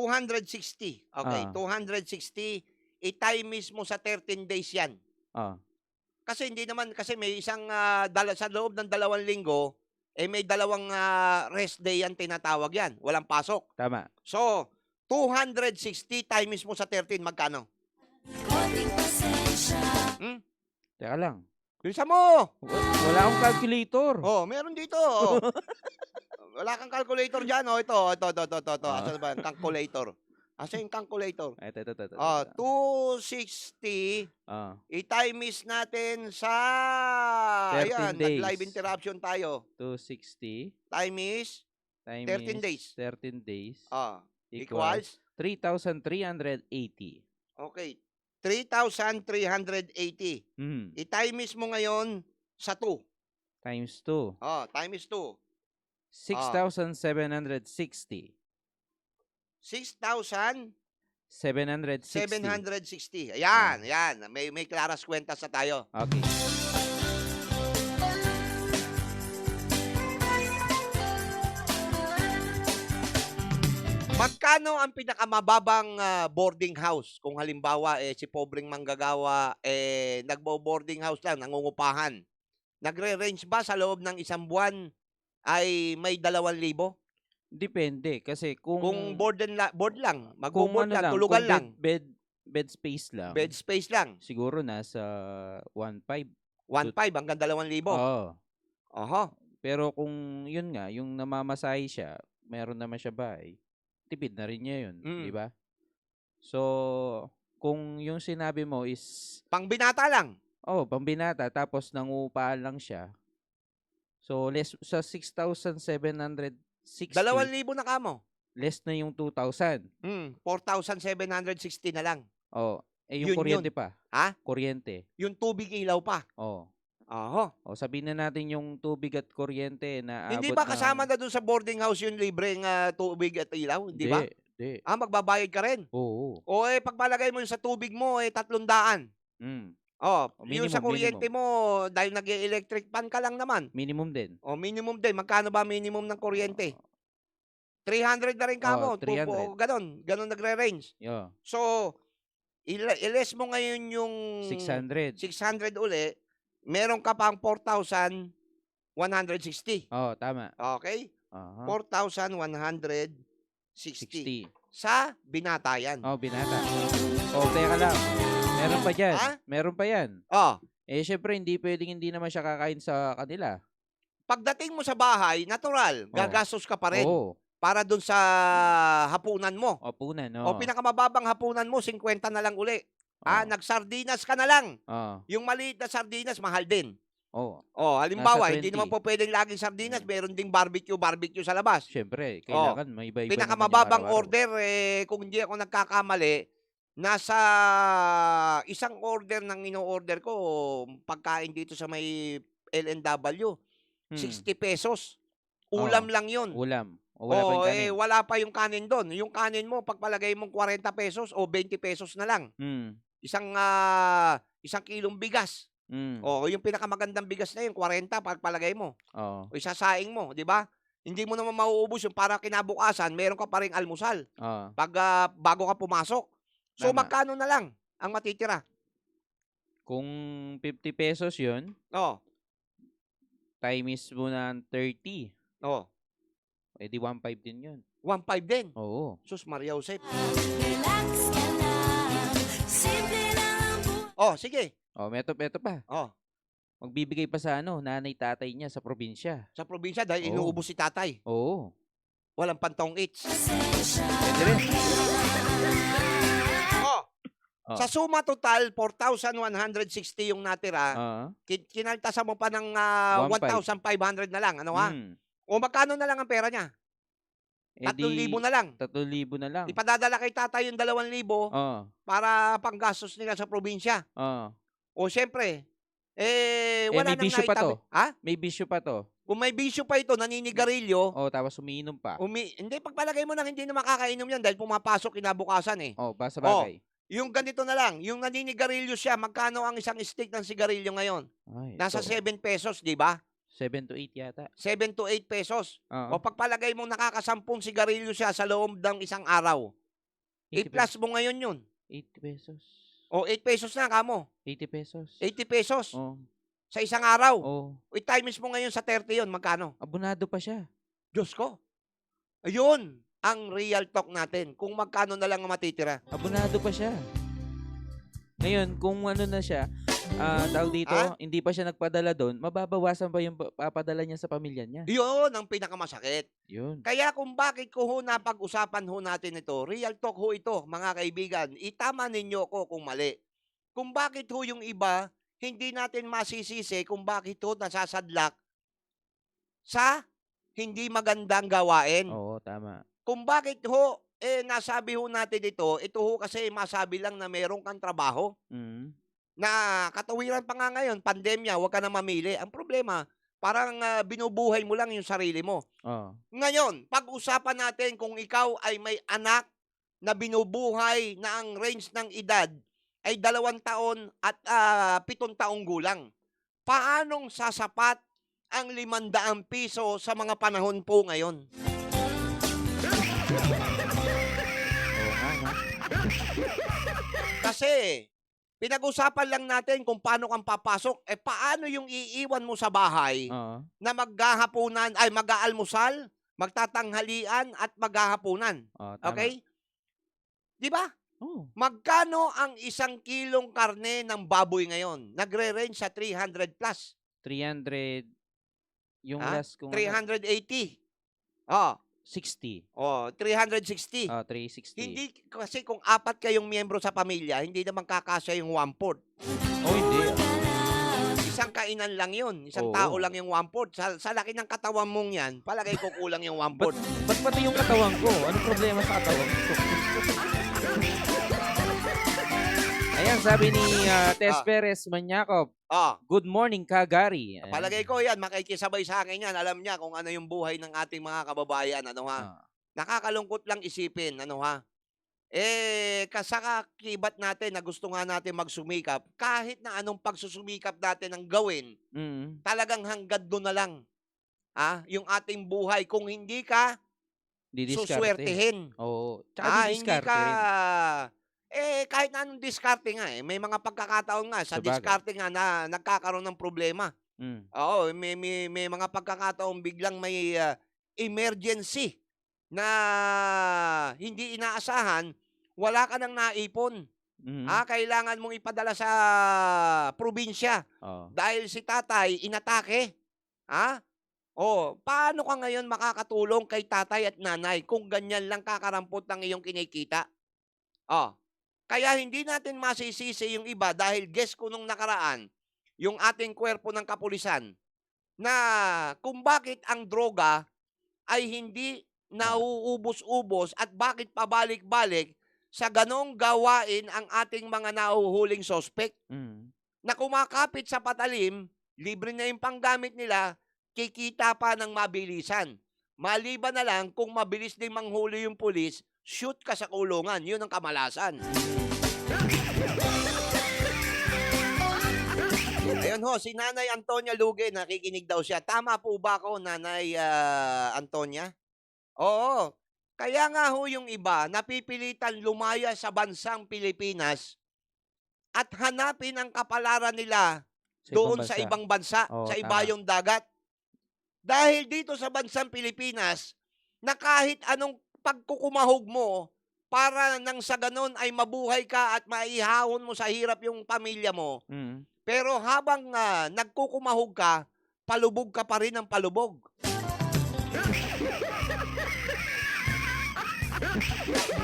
Okay, 260, i-time mo sa 13 days yan. Ah. Kasi hindi naman, kasi may isang, sa loob ng 2 linggo, may 2 rest day yan tinatawag yan. Walang pasok. Tama. So, 260 times mo sa 13, magkano? Konting pasensya. Teka lang. Bilisan mo! Wala akong calculator. Meron dito. Wala kang calculator dyan. Ito. Asan ba? Calculator. Asan yung calculator? Ito. 260. I-times natin sa... 13 days. Nag-live interruption tayo. 260 Times 13 days. 13 days. Equals? 3,380. Okay. 3,380. I-times mo ngayon sa 2. Times 2. Oh, times 2. 6,760. 6,760. 760. Ayan, yan. May klaras kwentas na tayo. Okay. Magkano ang pinakamababang boarding house? Kung halimbawa, si pobreng manggagawa, nagbo-boarding house lang, nangungupahan. Nagre-range ba sa loob ng isang buwan ay may 2,000? Depende kasi kung Kung board lang, kung magbo-board ano lang, lang, tulugan kung lang, bed space lang. bed space lang, Siguro nasa 1.5. 1,500 hanggang 2,000. Oo. Oho. Pero kung yun nga, yung namamasahe siya, meron naman siya bahay, tipid na rin niya yun, Mm. di ba? So, kung yung sinabi mo is, Pang binata lang. pambinata, tapos nangupahan lang siya, so less sa 6,760, 2,000 na kamo. less na yung 2,000. 4,760 na lang. Yung Yun, kuryente yun. pa. Ha? Kuryente. Yung tubig ilaw pa. Oh. Oho. Sabihin na natin yung tubig at kuryente na Hindi abot ba ng... kasama na doon sa boarding house yung libreng tubig at ilaw? Hindi ba? Hindi. Magbabayad ka rin. Oo. O pagpalagay mo yung sa tubig mo, 300. Mm. Yung sa Minimum, kuryente mo, dahil nag-electric pan ka lang naman. Minimum din. Minimum din. Magkano ba minimum ng kuryente? 300 na rin ka mo. 300. Ganon nagre-range. Yo. So, iles mo ngayon yung 600. 600 uli, meron ka pang 4,160. Tama. Okay? Aha. 4,160. 60. Sa binatayan. Binata. Teka lang. Meron pa dyan. Ha? Meron pa yan. Syempre, hindi pwedeng hindi naman siya kakain sa kanila. Pagdating mo sa bahay, natural, gagastos ka pa rin. Para dun sa hapunan mo. Punan, O pinakamababang hapunan mo, 50 na lang uli. Nagsardinas ka na lang. Yung maliit na sardinas, mahal din. Halimbawa, Nasa hindi 20. naman po pwedeng laging sardinas. Meron ding barbecue sa labas. Syempre, kailangan may iba-iba naman yung Pinakamababang araw-araw. order, kung hindi ako nagkakamali, nasa isang order ng ino-order ko, pagkain dito sa may LNW, 60 pesos. Ulam lang yun. Ulam. Wala pa yung kanin. Wala pa yung kanin doon. Yung kanin mo, pagpalagay mong 40 pesos o 20 pesos na lang. Isang kilong bigas. Yung pinakamagandang bigas na yun, 40 pagpalagay mo. O isasaing mo, di ba? Hindi mo naman mauubos yung para kinabukasan, meron ka pa ring almusal. Bago ka pumasok. So, Tama. magkano na lang ang matitira? Kung 50 pesos yun, times mo na 30. Di 1.5 din yun. 1,500 din. Oo. Sus, Maria Josep. Relax ka lang, simple lang ang buhay. Sige. Meto pa. Magbibigay pa sa nanay tatay niya sa probinsya. Sa probinsya, dahil Oo. inuubos si tatay. Oo. Walang pantong eats. Pasensya. Pwede rin. Sa suma total, 4,160 yung natira. Kinaltasan mo pa ng 1,500 na lang. Ano ha? O magkano na lang ang pera niya? 3,000 na lang. 3,000 na lang. Ipadadala kay tatay yung 2,000 para panggastos nila sa probinsya. O syempre, wala may nang bisyo pa to. Ha? May bisyo pa to. Kung may bisyo pa ito, naninigarilyo, Tapos umiinom pa. hindi, pagpalagay mo na hindi na makakainom yan dahil pumapasok kinabukasan eh. Basta bagay. Yung ganito na lang, yung naninigarilyo siya, magkano ang isang stick ng sigarilyo ngayon? Ay, Nasa ito. 7 pesos, di ba? 7 to 8 yata. 7 to 8 pesos. Oo. O pagpalagay mo nakakasampung sigarilyo siya sa loob ng isang araw. 8 plus mo ngayon yun. 80 pesos. O 8 pesos na kamo. 80 pesos. 80 pesos Oh. sa isang araw. Oh. I-times mo ngayon sa 30 yun, magkano? Abonado pa siya. Diyos ko. Ayun ang real talk natin. Kung magkano na lang ang matitira. Abonado pa siya. Ngayon, kung na siya, tawag dito, hindi pa siya nagpadala doon, mababawasan pa yung papadala niya sa pamilya niya. Yun ang pinakamasakit. Yun. Kaya kung bakit ko napag-usapan natin ito, real talk ito, mga kaibigan, itama ninyo ko kung mali. Kung bakit yung iba, hindi natin masisisi kung bakit nasasadlak sa hindi magandang gawain. Oo, tama. Kung bakit nasabi ho natin ito ho kasi masabi lang na meron kang trabaho. Mm. Na katawiran pa nga ngayon, pandemya, huwag ka na mamili. Ang problema, parang binubuhay mo lang yung sarili mo. Oo. Ngayon, pag-usapan natin kung ikaw ay may anak na binubuhay na ang range ng edad ay 2 taon at 7 taong gulang. Paanong sasapat ang 500 piso sa mga panahon po ngayon? Oo nga, no? Kasi pinag-usapan lang natin kung paano kang papasok. Paano yung iiwan mo sa bahay Oo. na maghahapunan, ay mag-aalmusal, magtatanghalian at maghahapunan? Oo, tama. Okay? Di ba? Oo. Magkano ang 1 kilong karne ng baboy ngayon? Nagre-range sa 300 plus. 300, yung Ha? last kong 380. Oh, 60. 360. 360. Hindi kasi kung 4 kayong miyembro sa pamilya, hindi naman kakasya yung 1/4. Oh, hindi. Isang kainan lang yun. Isang Oo. tao lang yung 1/4. Sa laki ng katawan mong yan, palagay ko kulang yung 1/4. Ba't pati yung katawan ko? Anong problema sa katawan ko? Ayan, sabi ni Tess Perez Manyakop, Oh, good morning, Kagari. Ayan. palagay ko yan, makikisabay sa akin yan. Alam niya kung ano yung buhay ng ating mga kababayan. Ano ha? Ah, Nakakalungkot lang isipin. Ano ha? Kasakakibat natin na gusto nga natin magsumikap, kahit na anong pagsusumikap natin ang gawin, mm, talagang hanggang doon na lang. Yung ating buhay. Kung hindi ka, didiskarte. suswertehin. Oo. Tsaka Hindi didiskarte ka, rin. kahit na anong diskarte nga may mga pagkakataon nga sa Sabagay. diskarte nga na nagkakaroon ng problema. Mm. Oo, may mga pagkakataon biglang may emergency na hindi inaasahan, wala ka nang naipon. Mhm. Kailangan mong ipadala sa probinsya Oo. dahil si tatay inatake. Paano ka ngayon makakatulong kay tatay at nanay kung ganyan lang kakarampot ang iyong kinikita? Kaya hindi natin masisisi yung iba dahil guess ko nung nakaraan, yung ating kwerpo ng kapulisan, na kung bakit ang droga ay hindi nauubos-ubos at bakit pabalik-balik sa ganong gawain ang ating mga nahuhuling sospek Mm. na kumakapit sa patalim, libre na yung panggamit nila, kikita pa ng mabilisan. Maliban na lang kung mabilis din manghuli yung pulis, shoot ka sa kulungan. Yun ang kamalasan. Ayun ho, si Nanay Antonia Luge, nakikinig daw siya. Tama po ba ako, Nanay Antonia? Oo. Kaya nga ho yung iba, napipilitan lumaya sa bansang Pilipinas at hanapin ang kapalaran nila doon sa ibang bansa, Oo, sa tama. ibayong dagat. Dahil dito sa bansang Pilipinas, na kahit anong pagkukumahog mo, para nang sa ganon ay mabuhay ka at maihahon mo sa hirap yung pamilya mo. Mm. Pero habang nagkukumahog ka, palubog ka pa rin ng palubog.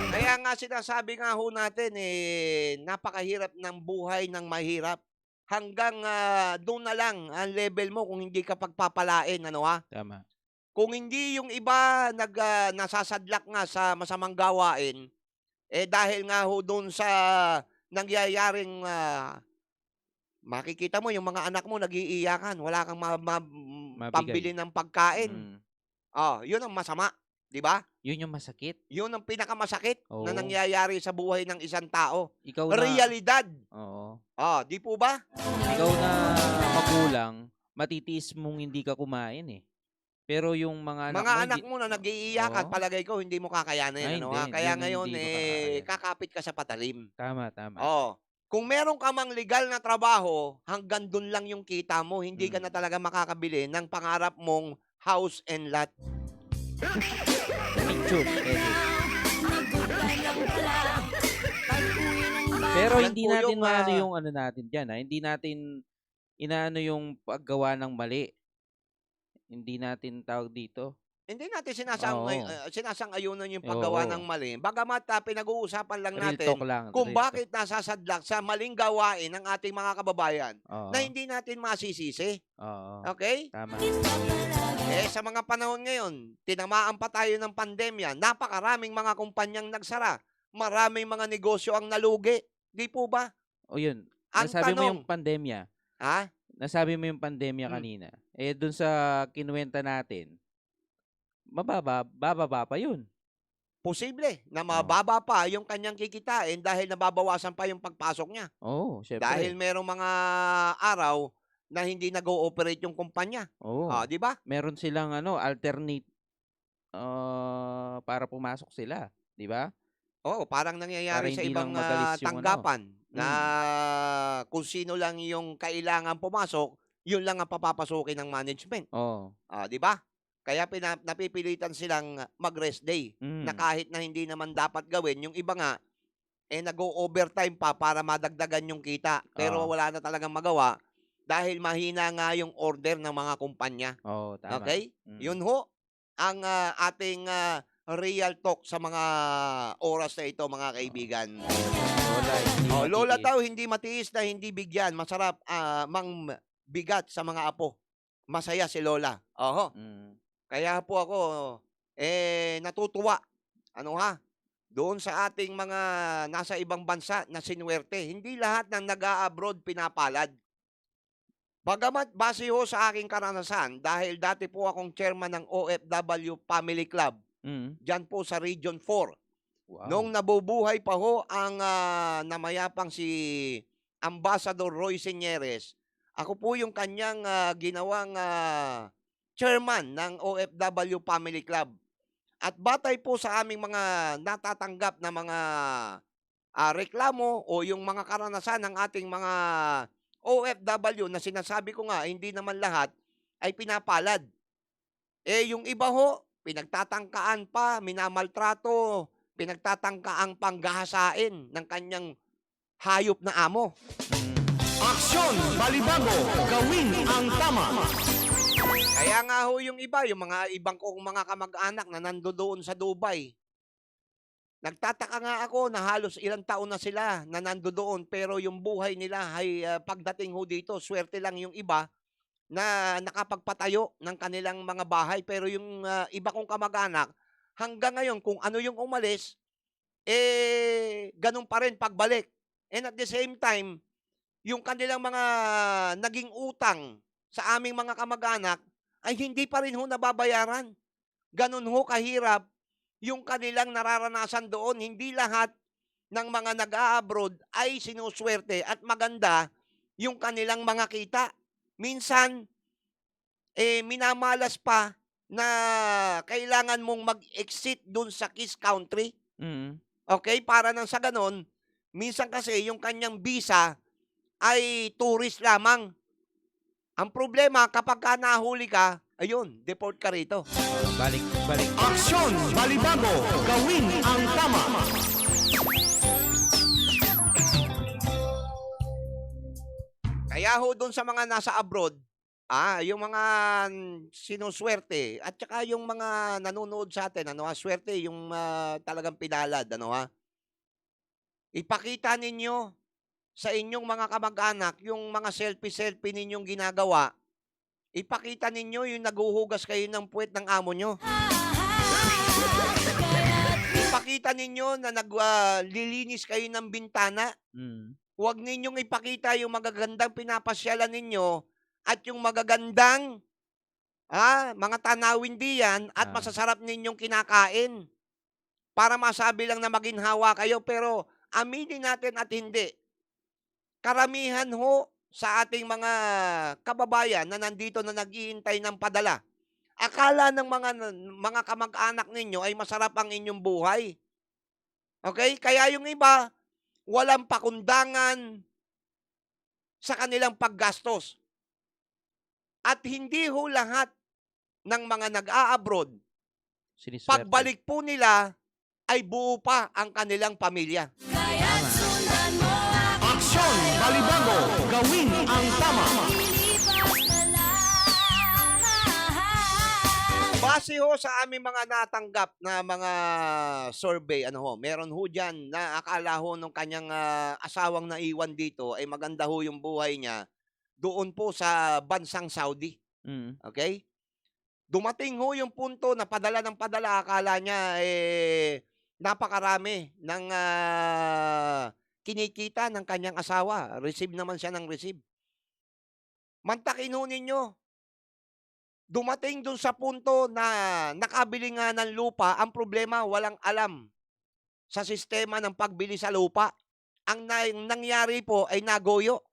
Kaya nga sinasabi nga ho natin, napakahirap ng buhay ng mahirap. Hanggang doon na lang ang level mo kung hindi ka pagpapalain. Tama. Kung hindi yung iba nasasadlak nga sa masamang gawain, dahil nga ho doon sa nangyayaring makikita mo yung mga anak mo nag-iiyakan, wala kang pambili ng pagkain. Mm. Yun ang masama, di ba? Yun yung masakit. Yun ang pinakamasakit na Oo. nangyayari sa buhay ng isang tao. Ikaw na, Realidad. oo. Di po ba? Ikaw na magulang, matitiis mong hindi ka kumain eh. Pero yung mga anak Mga mo, anak mo na nag-iiyakan, Oo. palagay ko hindi mo kakayanin. Ay, Kaya hindi mo ngayon, kakayanin. kakapit ka sa patalim. Tama, tama. Kung meron ka mang legal na trabaho, hanggang dun lang yung kita mo. Hindi ka na talaga makakabili ng pangarap mong house and lot. Picture, edit. Nagbukay lang pala pag-uwi ng bahay. Pero Yan hindi po natin yung, maano yung ano natin dyan. Hindi natin inaano yung paggawa ng mali. Hindi natin tawag dito. Hindi natin Oo. sinasang-ayunan yung paggawa Oo. ng mali. Bagamat pinag-uusapan lang Real natin talk lang. kung real talk. bakit nasasadlak sa maling gawain ng ating mga kababayan Oo. na hindi natin masisisi. Oo. Okay? Tama. Bakit ba palagi Sa mga panahon ngayon, tinamaan pa tayo ng pandemya, napakaraming mga kumpanyang nagsara, maraming mga negosyo ang nalugi, 'di po ba? O yun, Ang nasabi mo tanong, yung pandemya. ha? Nasabi mo yung pandemya Hmm, kanina. Dun sa kinuwenta natin, bababa pa yun. posible na Oh. mababa pa yung kanyang kikitain dahil nababawasan pa yung pagpasok niya. Oo, Dahil siyempre. merong mga araw na hindi nag-ooperate yung kumpanya. Oo. 'Di ba? Meron silang alternate para pumasok sila, 'di ba? Oo, parang Para nangyayari sa hindi lang ibang, magalis yung tanggapan na mm. kung sino lang yung kailangang pumasok, yun lang ang papapasukin ng management. Oo. 'Di ba? Kaya napipilitan silang mag-rest day na Mm. kahit na hindi naman dapat gawin, yung iba nga, nag-o-overtime pa para madagdagan yung kita. Pero Oo. wala na talagang magawa dahil mahina nga yung order ng mga kumpanya. Oo, tama. Okay? Mm. Yun ho ang, ating, real talk sa mga oras na ito, mga Oo. kaibigan. Lola, hindi Lola matiis. daw hindi matiis na hindi bigyan, masarap, bigat sa mga apo. Masaya si Lola, oho. Mm. Kaya po ako, natutuwa, doon sa ating mga nasa ibang bansa na sinuwerte. Hindi lahat ng nag-a-abroad pinapalad. Bagamat base ho sa aking karanasan, dahil dati po akong chairman ng OFW Family Club, Mm. diyan po sa Region 4. Nung Wow. nabubuhay pa ho ang, namayapang si Ambassador Roy Señeres, ako po yung kanyang, ginawang, chairman ng OFW Family Club. At batay po sa aming mga natatanggap na mga, reklamo o yung mga karanasan ng ating mga OFW na sinasabi ko nga hindi naman lahat ay pinapalad. Yung iba ho, pinagtatangkaan pa, minamaltrato, pinagtatangkaang panggahasain ng kanyang hayop na amo. Mm. Aksyon! Balibago! Gawin ang tama! Kaya nga ho yung iba, yung mga ibang kong mga kamag-anak na nandoon sa Dubai. Nagtataka nga ako na halos ilang taon na sila na nandoon pero yung buhay nila ay pagdating ho dito, swerte lang yung iba na nakapagpatayo ng kanilang mga bahay. Pero yung iba kong kamag-anak, hanggang ngayon kung ano yung umalis, ganun pa rin pagbalik. And at the same time, yung kanilang mga naging utang sa aming mga kamag-anak ay hindi pa rin ho nababayaran. Ganun ho kahirap yung kanilang nararanasan doon. Hindi lahat ng mga nag-a-abroad ay sinuswerte at maganda yung kanilang mga kita. Minsan, minamalas pa na kailangan mong mag-exit dun sa KISS country. Mm. Okay? Para nang sa ganon, minsan kasi yung kanyang visa ay tourist lamang. Ang problema, kapag ka nahuli ka, ayun, deport ka rito. Balik balik. Aksyon! Balibago! Gawin ang tama! Kaya ho dun sa mga nasa abroad, yung mga sinuswerte at saka yung mga nanonood sa atin, swerte yung talagang pinalad, ipakita ninyo sa inyong mga kamag-anak yung mga selfie-selfie ninyong ginagawa. Ipakita ninyo yung naghuhugas kayo ng puwet ng amo nyo. Ipakita ninyo na lilinis kayo ng bintana. Mm. Huwag ninyong ipakita yung magagandang pinapasyalan ninyo at yung magagandang, mga tanawin diyan at Ah. masasarap ninyong kinakain. Para masabi lang na maginhawa kayo, pero aminin natin at hindi. Karamihan ho sa ating mga kababayan na nandito na naghihintay ng padala, akala ng mga kamag-anak ninyo ay masarap ang inyong buhay. Okay? Kaya yung iba, walang pakundangan sa kanilang paggastos. At hindi ho lahat ng mga nag-a-abroad, Siniswerte. pagbalik po nila ay buo pa ang kanilang pamilya. Kaya't sundan mo aking Aksyon! Balibago! Gawin ang tama! lilipas na lang. Base ho sa aming mga natanggap na mga survey, meron ho diyan na akala ho nung kanyang asawang naiwan dito ay maganda ho yung buhay niya doon po sa bansang Saudi. Mm. Okay? Dumating ho yung punto na padala ng padala, akala niya, napakarami ng, kinikita ng kanyang asawa. Receive naman siya ng receive. Mantakin ho ninyo, dumating dun sa punto na nakabili nga ng lupa, ang problema walang alam sa sistema ng pagbili sa lupa. Ang nangyari po ay nagoyo.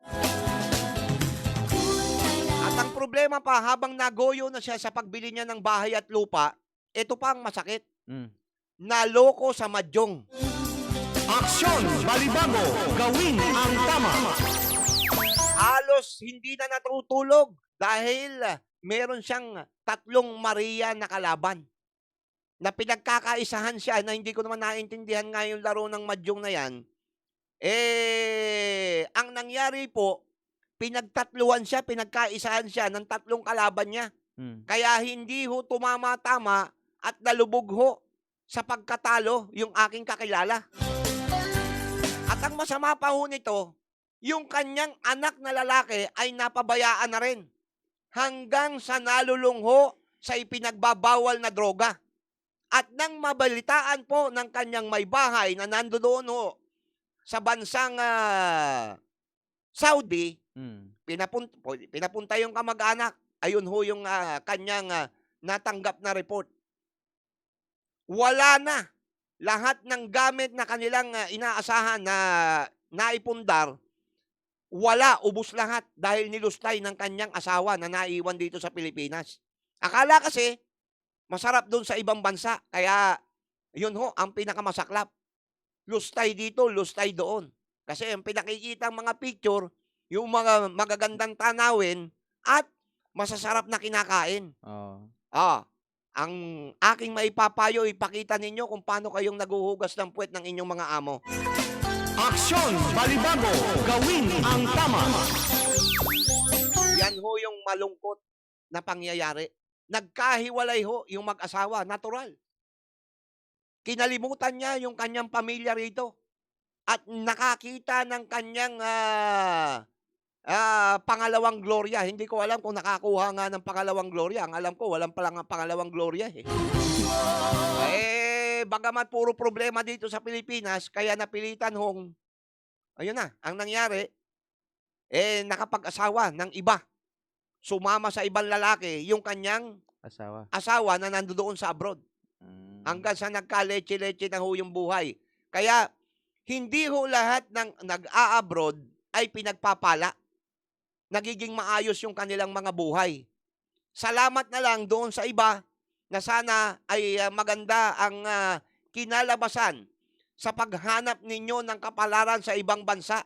At ang problema pa, habang nagoyo na siya sa pagbili niya ng bahay at lupa, ito pa ang masakit. Mm. Naloko sa madyong. Aksyon! Balibago! Gawin ang tama! Halos hindi na natutulog dahil meron siyang 3 Maria na kalaban. Na pinagkakaisahan siya na hindi ko naman naintindihan nga yung laro ng madyong na yan. Ang nangyari po, pinagtatluan siya, pinagkaisahan siya ng 3 kalaban niya. Mm. Kaya hindi ho tumama-tama at nalubog ho sa pagkatalo yung aking kakilala. At ang masama pa ho nito, yung kanyang anak na lalaki ay napabayaan na rin hanggang sa nalulung ho sa ipinagbabawal na droga. At nang mabalitaan po ng kanyang may bahay na nandoon ho sa bansang Saudi, pinapunta yung kamag-anak. Ayun ho yung kanyang natanggap na report. Wala na. Lahat ng gamit na kanilang inaasahan na naipundar, wala, ubos lahat dahil nilustay ng kanyang asawa na naiwan dito sa Pilipinas. Akala kasi, masarap doon sa ibang bansa. Kaya, yun ho, ang pinakamasaklap. Lustay dito, lustay doon. Kasi ang pinakikita mga picture, yung mga magagandang tanawin at masasarap na kinakain. Oo. Ang aking maipapayo, ipakita ninyo kung paano kayong naguhugas ng puwet ng inyong mga amo. Aksyon! Balibago! Gawin ang tama! Yan ho yung malungkot na pangyayari. Nagkahiwalay ho yung mag-asawa, natural. Kinalimutan niya yung kanyang pamilya rito at nakakita ng kanyang pangalawang gloria. Hindi ko alam kung nakakuha nga ng pangalawang gloria. Ang alam ko, walang palang pangalawang gloria eh. Bagamat puro problema dito sa Pilipinas, kaya napilitan hong, ayun na, ang nangyari, nakapag-asawa ng iba. Sumama sa ibang lalaki yung kanyang asawa na nandoon sa abroad. Hanggang sa nagka-leche-leche na ho yung buhay. Kaya, hindi ho lahat ng nag-a-abroad ay pinagpapala. Nagiging maayos yung kanilang mga buhay. Salamat na lang doon sa iba na sana ay maganda ang kinalabasan sa paghanap ninyo ng kapalaran sa ibang bansa.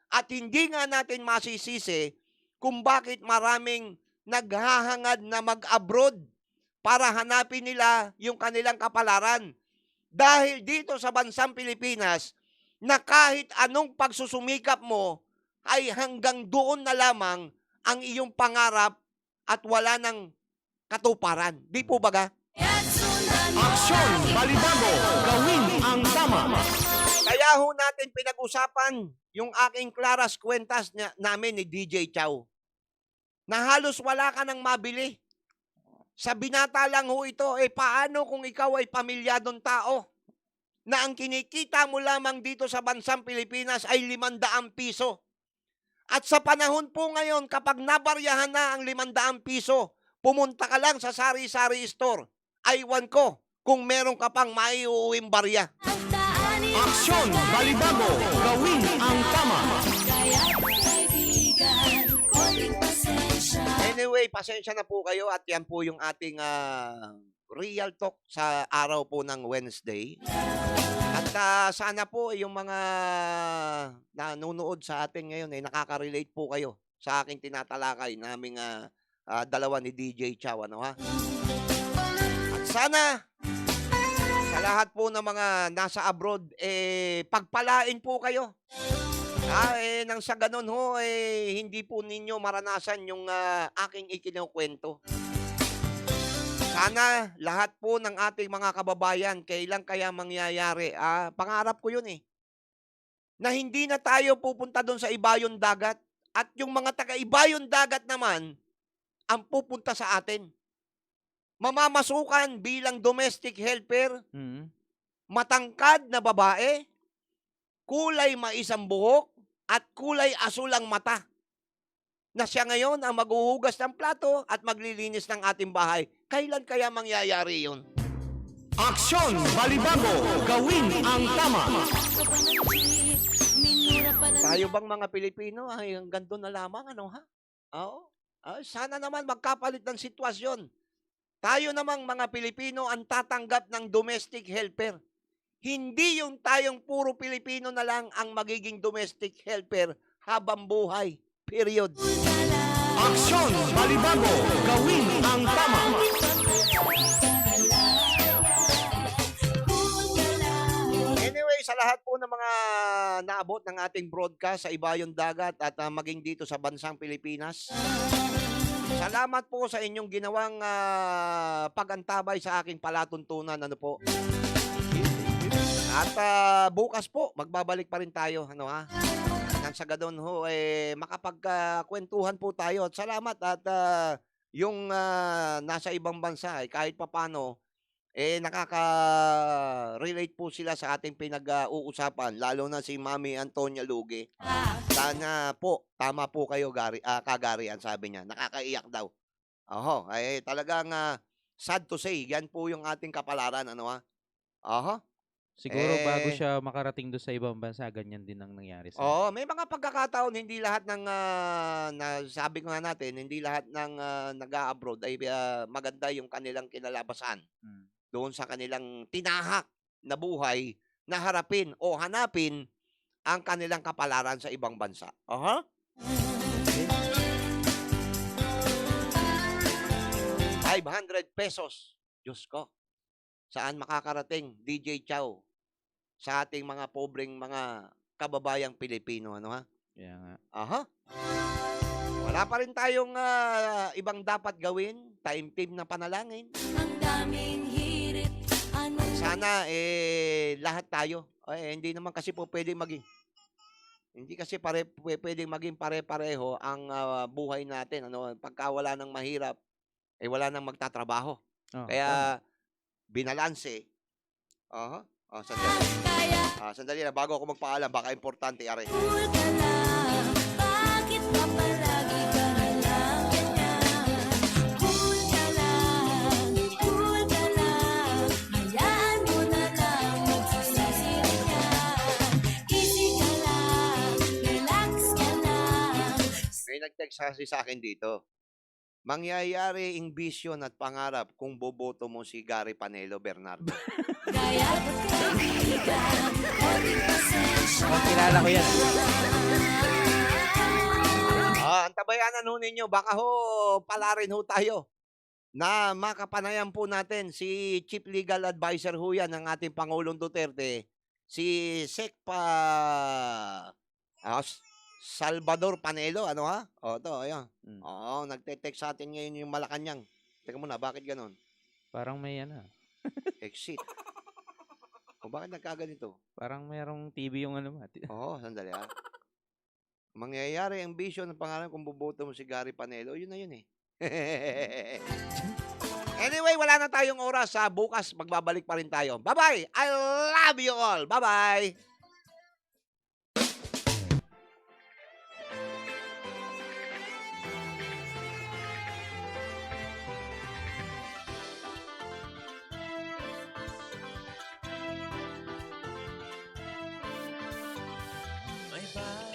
At hindi nga natin masisisi kung bakit maraming naghahangad na mag-abroad para hanapin nila yung kanilang kapalaran. Dahil dito sa bansang Pilipinas, na kahit anong pagsusumikap mo, ay hanggang doon na lamang ang iyong pangarap at wala ng katuparan. Di po baga? Aksyon! Balibago! Gawin ang tama! Kaya ho natin pinag-usapan yung aking klaras kwentas namin ni DJ Chow. Na halos wala ka nang mabili. Sa binata lang ho ito, paano kung ikaw ay pamilyadong tao na ang kinikita mo lamang dito sa bansang Pilipinas ay 500 piso. At sa panahon po ngayon, kapag nabaryahan na ang 500 piso, pumunta ka lang sa sari-sari store. Aywan ko kung meron ka pang maiuuwing barya. Aksyon! Balibago! Gawin ang tama! Anyway, pasensya na po kayo at yan po yung ating real talk sa araw po ng Wednesday. At sana po yung mga nanonood sa atin ngayon nakaka-relate po kayo sa aking tinatalakay naming dalawa ni DJ Chow. Ano, ha? At sana sa lahat po ng mga nasa abroad, pagpalain po kayo. Nang sa ganun ho, hindi po ninyo maranasan yung aking ikinukwento. Sana lahat po ng ating mga kababayan, kailan kaya mangyayari? Pangarap ko yun na hindi na tayo pupunta doon sa ibayong dagat at yung mga taga-ibayong dagat naman ang pupunta sa atin. mamamasukan bilang domestic helper, Mm. matangkad na babae, kulay maisang buhok, at kulay asul ang mata, na siya ngayon ang maghuhugas ng plato at maglilinis ng ating bahay. Kailan kaya mangyayari yun? Aksyon! Balibago! Gawin ang tama! Ka pa ng jeep, minura pa ng Tayo bang mga Pilipino ay hanggang doon na lamang, ano ha? Oo. Sana naman magkapalit ng sitwasyon. Tayo namang mga Pilipino ang tatanggap ng domestic helper. Hindi yung tayong puro Pilipino na lang ang magiging domestic helper habang buhay. Period. Aksyon! Balibago! Gawin ang tama! Anyway, sa lahat po ng mga naabot ng ating broadcast sa Ibayong Dagat at maging dito sa bansang Pilipinas, salamat po sa inyong ginawang pagantabay sa aking palatuntunan. Ano po? At bukas po, magbabalik pa rin tayo. Ano ha? Nang sa gadon ho, makapagkwentuhan po tayo. At salamat at yung nasa ibang bansa, kahit papano, nakaka-relate po sila sa ating pinag-uusapan, lalo na si Mami Antonia Luge. Sana po, tama po kayo, kagarian, sabi niya. Nakakaiyak daw. Oho, talagang sad to say, yan po yung ating kapalaran, ano ha? Oho. Siguro bago Eh, siya makarating doon sa ibang bansa, ganyan din ang nangyari sa Oo, may mga pagkakataon hindi lahat ng sabi ko nga natin, hindi lahat ng nag-a-abroad ay maganda yung kanilang kinalabasan Mm. doon sa kanilang tinahak na buhay na harapin o hanapin ang kanilang kapalaran sa ibang bansa. Aha. 500 pesos. Diyos ko. Saan makakarating, DJ Chow, sa ating mga pobreng mga kababayang Pilipino, ano ha? Kaya nga. Aha. Wala pa rin tayong ibang dapat gawin, time team na panalangin. Ang daming hirit, anong Sana lahat tayo, hindi naman kasi po pwedeng maging hindi kasi pwedeng maging pare-pareho ang buhay natin, ano, pagka wala nang mahirap, wala nang magtatrabaho. Oh, tama. Kaya binalanse. Aha. Sandali. kaya Sandali na bago ako magpaalam, baka importante are. cool ka lang? Bakit ba palagi ka na lang ganyan? Cool ka lang, hayaan mo na lang magsisisi ka. Easy ka lang, relax ka lang. May nag-text kasi sa akin dito. Mangyayari ang bisyon at pangarap kung boboto mo si Gary Panelo Bernardo. Kaya ba't kaibigan, konting pasensya. Oh, kilala ko yan. Antabayanan ho ninyo, baka ho pala rin ho tayo na makapanayan po natin si Chief Legal Advisor ho yan ng ating Pangulong Duterte, si Sekpa Salvador Panelo, ano ha? To, ayan. Mm. Oo, nagte-text sa atin ngayon yung Malacanang. Teka muna, bakit ganon? Parang may ano. Exit. O bakit nagkaganito? Parang mayroong TV yung ano. Oo, sandali ha. Mangyayari ang vision ng pangalan kung boboto mo si Gary Panelo, yun na yun eh. Anyway, wala na tayong oras. Bukas, magbabalik pa rin tayo. Bye-bye! I love you all! Bye-bye! May